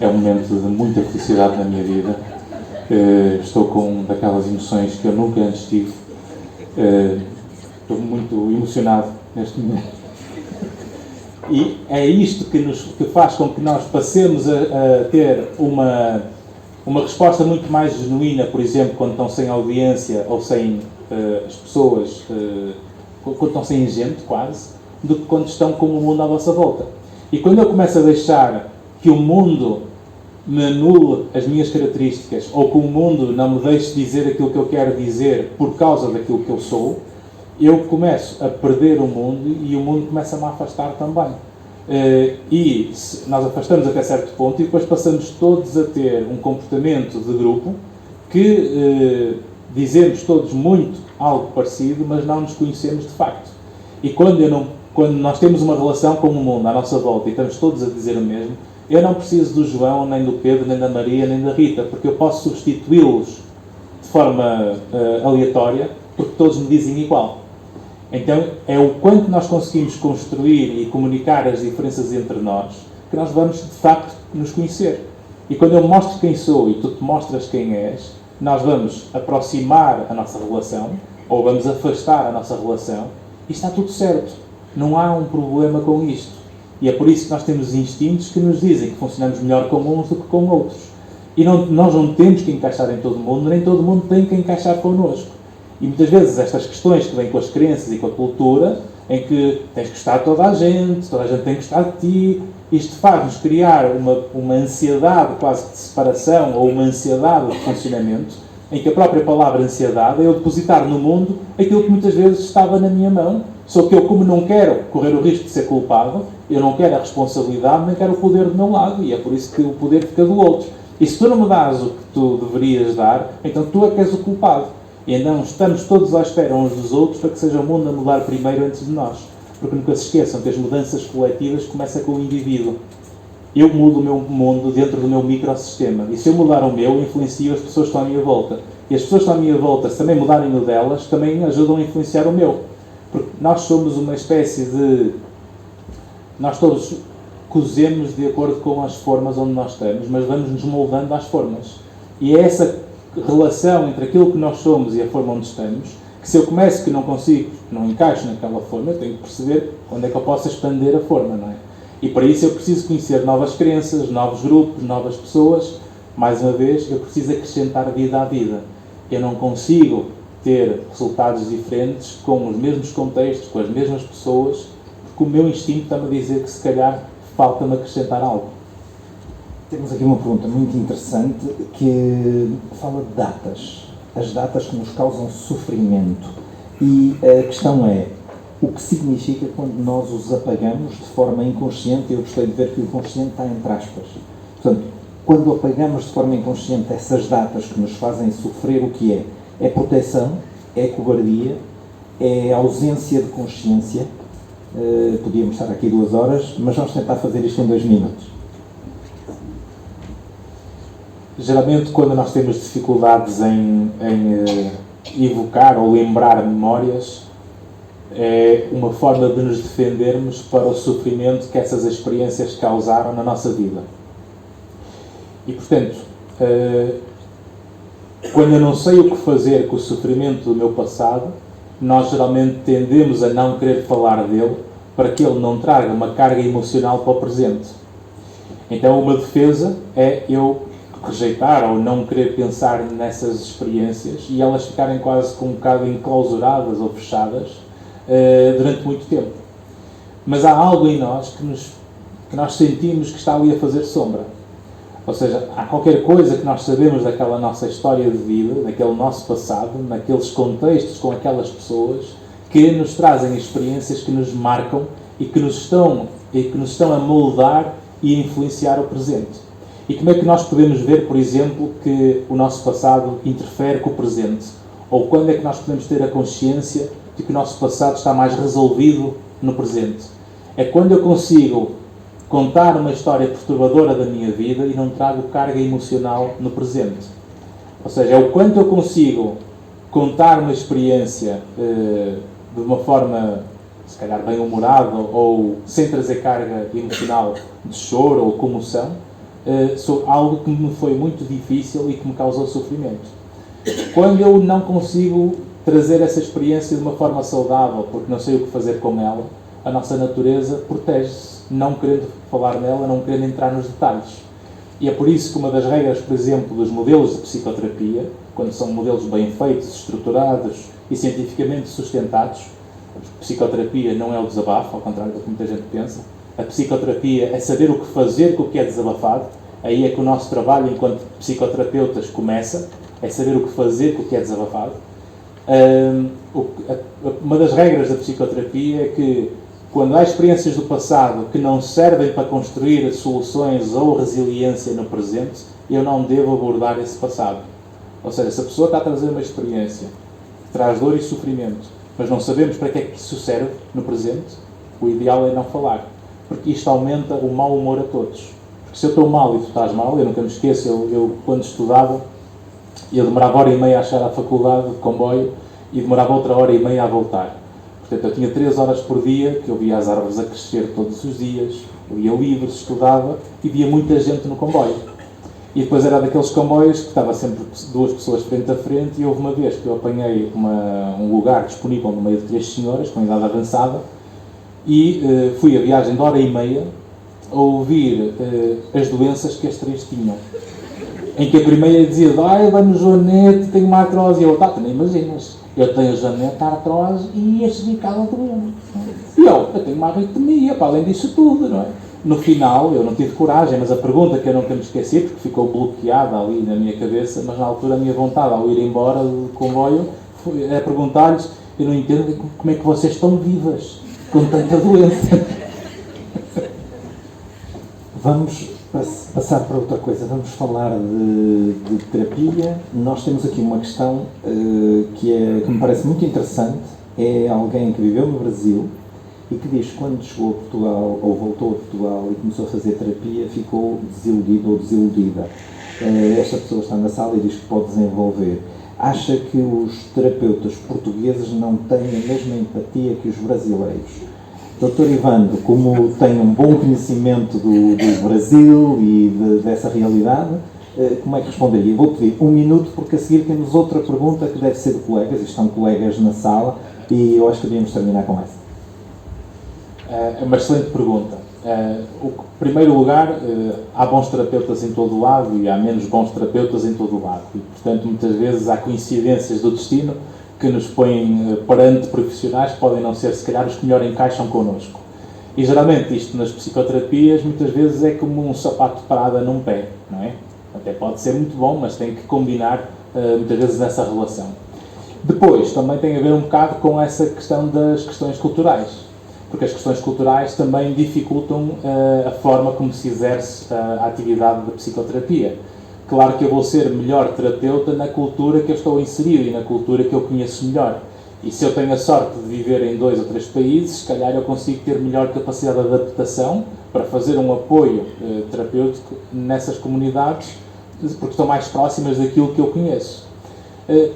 é um momento de muita felicidade na minha vida, estou com daquelas emoções que eu nunca antes tive, estou muito emocionado neste momento. E é isto que faz com que nós passemos a ter uma resposta muito mais genuína, por exemplo, quando estão sem audiência ou sem as pessoas, quando estão sem gente quase, do que quando estão com o mundo à vossa volta. E quando eu começo a deixar que o mundo me anule as minhas características, ou que o mundo não me deixe dizer aquilo que eu quero dizer por causa daquilo que eu sou, eu começo a perder o mundo e o mundo começa a me afastar também. E nós afastamos até certo ponto e depois passamos todos a ter um comportamento de grupo que dizemos todos muito algo parecido, mas não nos conhecemos de facto. E quando nós temos uma relação com o mundo à nossa volta e estamos todos a dizer o mesmo, eu não preciso do João, nem do Pedro, nem da Maria, nem da Rita, porque eu posso substituí-los de forma aleatória, porque todos me dizem igual. Então, é o quanto nós conseguimos construir e comunicar as diferenças entre nós que nós vamos, de facto, nos conhecer. E quando eu mostro quem sou e tu te mostras quem és, nós vamos aproximar a nossa relação ou vamos afastar a nossa relação e está tudo certo. Não há um problema com isto. E é por isso que nós temos instintos que nos dizem que funcionamos melhor com uns do que com outros. E nós não temos que encaixar em todo mundo, nem todo mundo tem que encaixar connosco. E muitas vezes estas questões que vêm com as crenças e com a cultura, em que tens que gostar de toda a gente tem que gostar de ti, isto faz-nos criar uma ansiedade quase de separação ou uma ansiedade de funcionamento, em que a própria palavra ansiedade é eu depositar no mundo aquilo que muitas vezes estava na minha mão, só que eu, como não quero correr o risco de ser culpado, eu não quero a responsabilidade, nem quero o poder do meu lado, e é por isso que o poder fica do outro. E se tu não me dás o que tu deverias dar, então tu é que és o culpado. E então estamos todos à espera uns dos outros para que seja o mundo a mudar primeiro antes de nós. Porque nunca se esqueçam que as mudanças coletivas começam com o indivíduo. Eu mudo o meu mundo dentro do meu microsistema. E se eu mudar o meu, influencio as pessoas que estão à minha volta. E as pessoas que estão à minha volta, se também mudarem o delas, também ajudam a influenciar o meu. Porque nós somos uma espécie de... Nós todos cozemos de acordo com as formas onde nós estamos, mas vamos nos moldando às formas. E é essa relação entre aquilo que nós somos e a forma onde estamos, que se eu começo que não consigo, que não encaixo naquela forma, eu tenho que perceber onde é que eu posso expandir a forma, não é? E para isso eu preciso conhecer novas crenças, novos grupos, novas pessoas. Mais uma vez, eu preciso acrescentar vida à vida. Eu não consigo ter resultados diferentes com os mesmos contextos, com as mesmas pessoas, porque o meu instinto está-me a dizer que se calhar falta-me acrescentar algo. Temos aqui uma pergunta muito interessante que fala de datas. As datas que nos causam sofrimento. E a questão é, o que significa quando nós os apagamos de forma inconsciente? Eu gostei de ver que o inconsciente está entre aspas. Portanto, quando apagamos de forma inconsciente essas datas que nos fazem sofrer, o que é? É proteção? É cobardia? É ausência de consciência? Podíamos estar aqui 2 horas, mas vamos tentar fazer isto em 2 minutos. Geralmente, quando nós temos dificuldades em evocar ou lembrar memórias, é uma forma de nos defendermos para o sofrimento que essas experiências causaram na nossa vida. E, portanto, quando eu não sei o que fazer com o sofrimento do meu passado, nós geralmente tendemos a não querer falar dele para que ele não traga uma carga emocional para o presente. Então, uma defesa é eu rejeitar ou não querer pensar nessas experiências e elas ficarem quase com um bocado enclausuradas ou fechadas durante muito tempo. Mas há algo em nós que nós sentimos que está ali a fazer sombra. Ou seja, há qualquer coisa que nós sabemos daquela nossa história de vida, daquele nosso passado, naqueles contextos com aquelas pessoas, que nos trazem experiências que nos marcam e que nos estão a moldar e a influenciar o presente. E como é que nós podemos ver, por exemplo, que o nosso passado interfere com o presente? Ou quando é que nós podemos ter a consciência de que o nosso passado está mais resolvido no presente? É quando eu consigo contar uma história perturbadora da minha vida e não trago carga emocional no presente. Ou seja, é o quanto eu consigo contar uma experiência de uma forma, se calhar, bem-humorada ou sem trazer carga emocional de choro ou comoção, sobre algo que me foi muito difícil e que me causou sofrimento. Quando eu não consigo trazer essa experiência de uma forma saudável, porque não sei o que fazer com ela, a nossa natureza protege-se, não querendo falar nela, não querendo entrar nos detalhes. E é por isso que uma das regras, por exemplo, dos modelos de psicoterapia, quando são modelos bem feitos, estruturados e cientificamente sustentados, a psicoterapia não é o desabafo, ao contrário do que muita gente pensa. A psicoterapia é saber o que fazer com o que é desabafado. Aí é que o nosso trabalho enquanto psicoterapeutas começa, é saber o que fazer com o que é desabafado. Uma das regras da psicoterapia é que quando há experiências do passado que não servem para construir soluções ou resiliência no presente, eu não devo abordar esse passado. Ou seja, se a pessoa está a trazer uma experiência que traz dor e sofrimento, mas não sabemos para que é que isso serve no presente, o ideal é não falar. Porque isto aumenta o mau humor a todos. Porque se eu estou mal e tu estás mal, eu nunca me esqueço, eu quando estudava, eu demorava 1h30 a chegar à faculdade de comboio e demorava outra 1h30 a voltar. Portanto, eu tinha 3 horas por dia, que eu via as árvores a crescer todos os dias, eu lia livros, estudava e via muita gente no comboio. E depois era daqueles comboios que estava sempre 2 pessoas frente a frente e houve uma vez que eu apanhei um lugar disponível no meio de 3 senhoras com idade avançada e fui a viagem de 1h30 a ouvir as doenças que as 3 tinham. Em que a primeira dizia, dá-me Joanete, tenho uma artrose. E eu, tu nem imaginas, eu tenho Joanete, artrose e a cervical doendo. E eu tenho uma arritmia, para além disso tudo, não é? No final, eu não tive coragem, mas a pergunta que eu nunca me esqueci, porque ficou bloqueada ali na minha cabeça, mas na altura a minha vontade ao ir embora do comboio foi a perguntar-lhes, eu não entendo como é que vocês estão vivas com tanta doença. Vamos passar para outra coisa, vamos falar de terapia. Nós temos aqui uma questão que me parece muito interessante. É alguém que viveu no Brasil e que diz que quando chegou a Portugal ou voltou a Portugal e começou a fazer terapia, ficou desiludido ou desiludida. Esta pessoa está na sala e diz que pode desenvolver. Acha que os terapeutas portugueses não têm a mesma empatia que os brasileiros? Dr. Ivandro, como tem um bom conhecimento do Brasil e dessa realidade, como é que responderia? Vou pedir 1 minuto, porque a seguir temos outra pergunta que deve ser de colegas, e estão colegas na sala, e eu acho que devíamos terminar com essa. É uma excelente pergunta. Em primeiro lugar, há bons terapeutas em todo o lado e há menos bons terapeutas em todo o lado. E, portanto, muitas vezes há coincidências do destino que nos põem perante profissionais que podem não ser, se calhar, os que melhor encaixam connosco. E, geralmente, isto nas psicoterapias, muitas vezes é como um sapato de parada num pé, não é? Até pode ser muito bom, mas tem que combinar, muitas vezes, nessa relação. Depois, também tem a ver um bocado com essa questão das questões culturais, porque as questões culturais também dificultam a forma como se exerce a atividade da psicoterapia. Claro que eu vou ser melhor terapeuta na cultura que eu estou inserido e na cultura que eu conheço melhor. E se eu tenho a sorte de viver em 2 ou 3 países, se calhar eu consigo ter melhor capacidade de adaptação para fazer um apoio terapêutico nessas comunidades, porque estão mais próximas daquilo que eu conheço.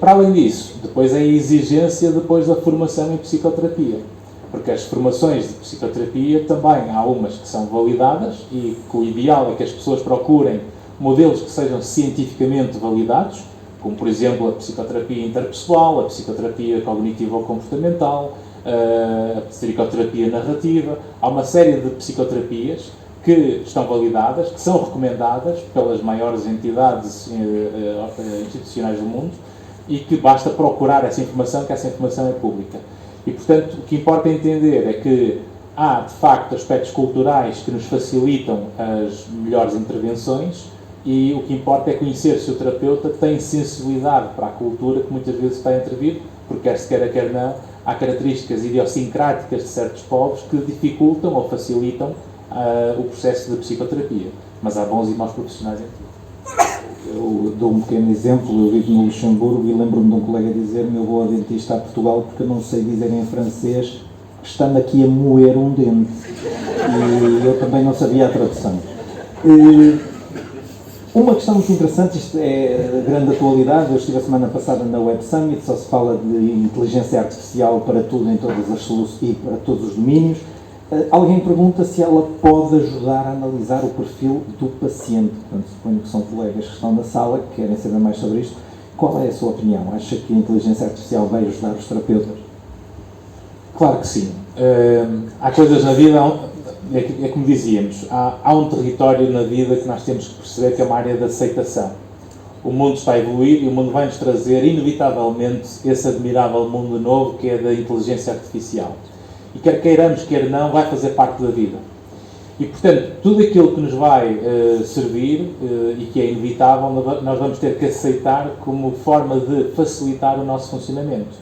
Para além disso, depois é a exigência depois da formação em psicoterapia. Porque as formações de psicoterapia também há umas que são validadas e que o ideal é que as pessoas procurem modelos que sejam cientificamente validados, como por exemplo a psicoterapia interpessoal, a psicoterapia cognitivo-comportamental, a psicoterapia narrativa. Há uma série de psicoterapias que estão validadas, que são recomendadas pelas maiores entidades institucionais do mundo e que basta procurar essa informação, que essa informação é pública. E, portanto, o que importa entender é que há, de facto, aspectos culturais que nos facilitam as melhores intervenções e o que importa é conhecer se o terapeuta tem sensibilidade para a cultura que muitas vezes está a intervir, porque quer se queira, quer não, há características idiosincráticas de certos povos que dificultam ou facilitam o processo de psicoterapia. Mas há bons e maus profissionais em tudo. Eu dou um pequeno exemplo, eu vivo no Luxemburgo e lembro-me de um colega dizer-me: eu vou ao dentista a Portugal porque eu não sei dizer em francês, estando aqui a moer um dente. E eu também não sabia a tradução. Uma questão muito interessante, isto é de grande atualidade, eu estive a semana passada na Web Summit, só se fala de inteligência artificial para tudo, em todas as soluções e para todos os domínios. Alguém pergunta se ela pode ajudar a analisar o perfil do paciente. Portanto, suponho que são colegas que estão na sala que querem saber mais sobre isto. Qual é a sua opinião? Acha que a inteligência artificial vai ajudar os terapeutas? Claro que sim. Há coisas na vida, é como dizíamos, há um território na vida que nós temos que perceber que é uma área de aceitação. O mundo está a evoluir e o mundo vai-nos trazer, inevitavelmente, esse admirável mundo novo que é da inteligência artificial. E quer queiramos, quer não, vai fazer parte da vida. E, portanto, tudo aquilo que nos vai servir e que é inevitável, nós vamos ter que aceitar como forma de facilitar o nosso funcionamento.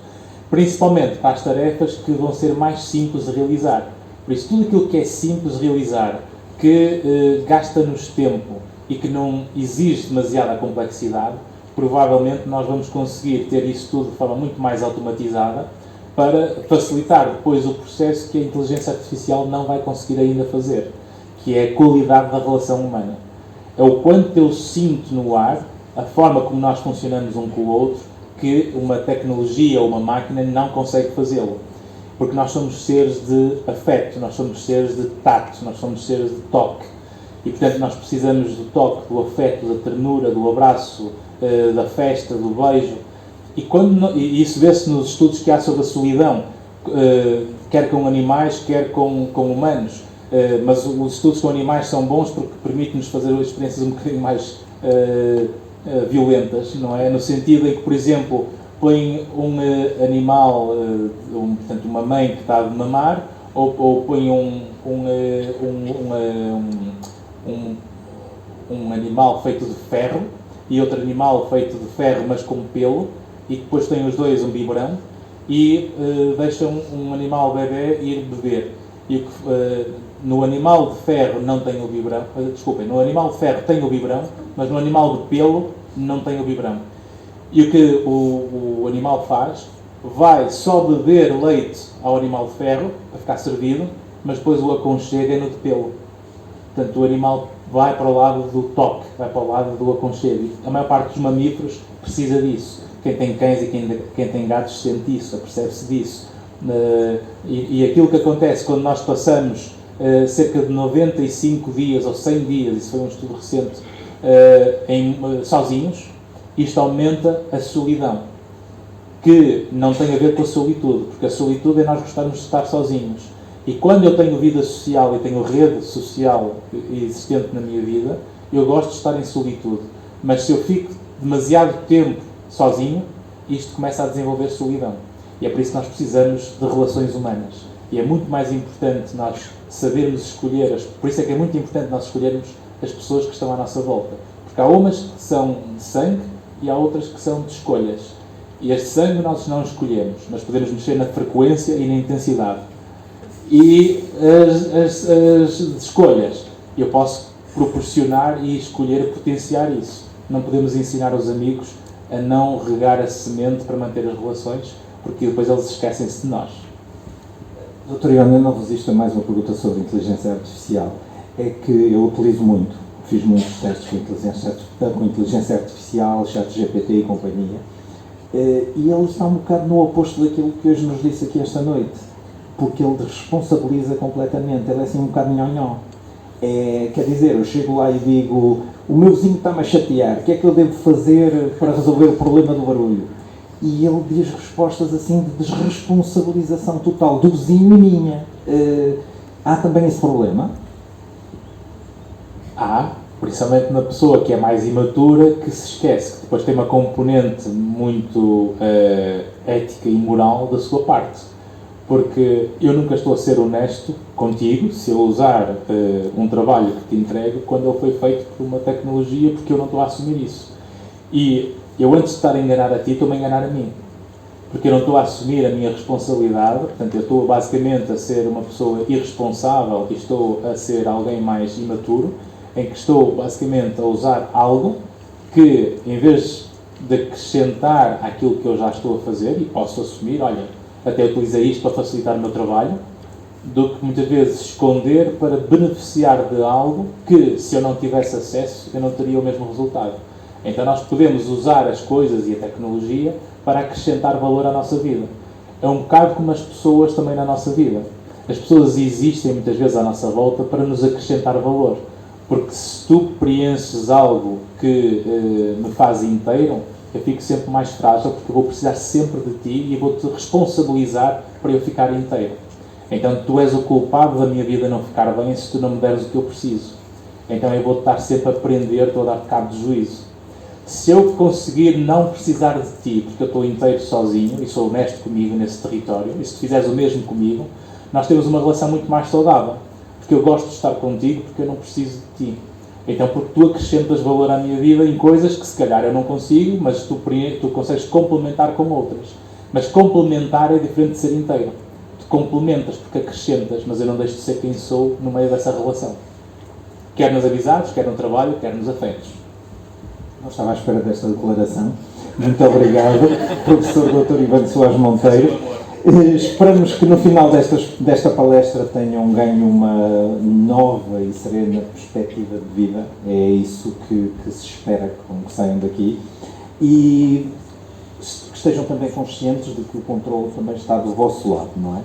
Principalmente para as tarefas que vão ser mais simples de realizar. Por isso, tudo aquilo que é simples de realizar, que gasta-nos tempo e que não exige demasiada complexidade, provavelmente nós vamos conseguir ter isso tudo de forma muito mais automatizada, para facilitar depois o processo que a inteligência artificial não vai conseguir ainda fazer, que é a qualidade da relação humana. É o quanto eu sinto no ar, a forma como nós funcionamos um com o outro, que uma tecnologia ou uma máquina não consegue fazê-lo. Porque nós somos seres de afeto, nós somos seres de tato, nós somos seres de toque. E, portanto, nós precisamos do toque, do afeto, da ternura, do abraço, da festa, do beijo. E isso vê-se nos estudos que há sobre a solidão, quer com animais, quer com humanos. Mas os estudos com animais são bons porque permitem-nos fazer experiências um bocadinho mais violentas, não é? No sentido em que, por exemplo, põe um animal, portanto, uma mãe que está a mamar, ou põe um animal feito de ferro e outro animal feito de ferro, mas com pelo, e depois têm os dois um biberão e deixam um animal bebê ir beber. E no animal de ferro não tem o biberão, no animal de ferro tem o biberão, mas no animal de pelo não tem o biberão. E o que o animal faz, vai só beber leite ao animal de ferro, para ficar servido, mas depois o aconchega no de pelo. Portanto, o animal vai para o lado do toque, vai para o lado do aconchego. A maior parte dos mamíferos precisa disso. Quem tem cães e quem tem gatos sente isso, apercebe-se disso. E aquilo que acontece quando nós passamos cerca de 95 dias ou 100 dias, isso foi um estudo recente, sozinhos, isto aumenta a solidão, que não tem a ver com a solitude, porque a solitude é nós gostarmos de estar sozinhos. E quando eu tenho vida social e tenho rede social existente na minha vida, eu gosto de estar em solitude. Mas se eu fico demasiado tempo sozinho, isto começa a desenvolver solidão. E é por isso que nós precisamos de relações humanas. E é muito mais importante nós sabermos escolher, por isso é que é muito importante nós escolhermos as pessoas que estão à nossa volta. Porque há umas que são de sangue e há outras que são de escolhas. E as de sangue nós não escolhemos, mas podemos mexer na frequência e na intensidade. E as escolhas, eu posso proporcionar e escolher potenciar isso. Não podemos ensinar os amigos a não regar a semente para manter as relações, porque depois eles esquecem-se de nós. Doutor Ivan, eu não resisto a mais uma pergunta sobre inteligência artificial. É que eu utilizo muito, fiz muitos testes com inteligência artificial, ChatGPT e companhia, e ele está um bocado no oposto daquilo que hoje nos disse aqui esta noite, porque ele responsabiliza completamente, ele é assim um bocado nhonhó. Quer dizer, eu chego lá e digo, o meu vizinho está-me a chatear, o que é que eu devo fazer para resolver o problema do barulho? E ele diz respostas assim de desresponsabilização total do vizinho e minha. Há também esse problema? Há, principalmente na pessoa que é mais imatura, que se esquece, que depois tem uma componente muito ética e moral da sua parte. Porque eu nunca estou a ser honesto contigo se eu usar um trabalho que te entrego quando ele foi feito por uma tecnologia, porque eu não estou a assumir isso. E eu, antes de estar a enganar a ti, estou-me a enganar a mim. Porque eu não estou a assumir a minha responsabilidade, portanto, eu estou basicamente a ser uma pessoa irresponsável e estou a ser alguém mais imaturo, em que estou basicamente a usar algo que, em vez de acrescentar aquilo que eu já estou a fazer, e posso assumir, olha, até utilizei isto para facilitar o meu trabalho, do que muitas vezes esconder para beneficiar de algo que, se eu não tivesse acesso, eu não teria o mesmo resultado. Então nós podemos usar as coisas e a tecnologia para acrescentar valor à nossa vida. É um bocado como as pessoas também na nossa vida. As pessoas existem muitas vezes à nossa volta para nos acrescentar valor. Porque se tu preenches algo que me faz inteiro, eu fico sempre mais frágil, porque eu vou precisar sempre de ti e vou-te responsabilizar para eu ficar inteiro. Então tu és o culpado da minha vida não ficar bem se tu não me deres o que eu preciso. Então eu vou estar sempre a aprender, estou a dar cabo de juízo. Se eu conseguir não precisar de ti, porque eu estou inteiro sozinho e sou honesto comigo nesse território, e se tu fizeres o mesmo comigo, nós temos uma relação muito mais saudável. Porque eu gosto de estar contigo, porque eu não preciso de ti. Então, porque tu acrescentas valor à minha vida em coisas que se calhar eu não consigo, mas tu consegues complementar com outras. Mas complementar é diferente de ser inteiro. Tu complementas porque acrescentas, mas eu não deixo de ser quem sou no meio dessa relação. Quer nos amizades, quer no trabalho, quer nos afetos. Não estava à espera desta declaração. Muito obrigado, professor Dr. Ivan Soares Monteiro. Esperamos que no final desta palestra tenham ganho uma nova e serena perspectiva de vida. É isso que se espera que saiam daqui. E que estejam também conscientes de que o controle também está do vosso lado, não é?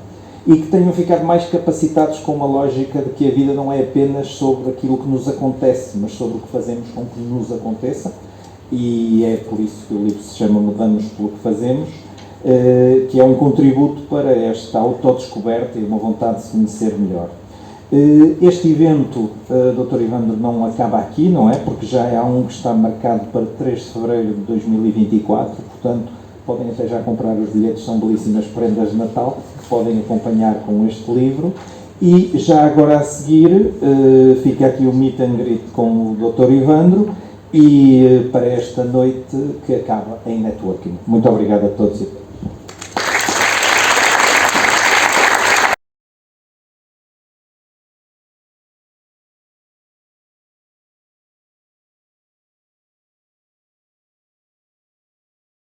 E que tenham ficado mais capacitados com uma lógica de que a vida não é apenas sobre aquilo que nos acontece, mas sobre o que fazemos com que nos aconteça. E é por isso que o livro se chama Mudamos pelo que Fazemos, que é um contributo para esta autodescoberta e uma vontade de se conhecer melhor. Este evento, Dr. Ivandro, não acaba aqui, não é? Porque já há um que está marcado para 3 de fevereiro de 2024, portanto, podem até já comprar os bilhetes, são belíssimas prendas de Natal, que podem acompanhar com este livro. E já agora a seguir, fica aqui o meet and greet com o Dr. Ivandro, e para esta noite que acaba em networking. Muito obrigado a todos e a todas.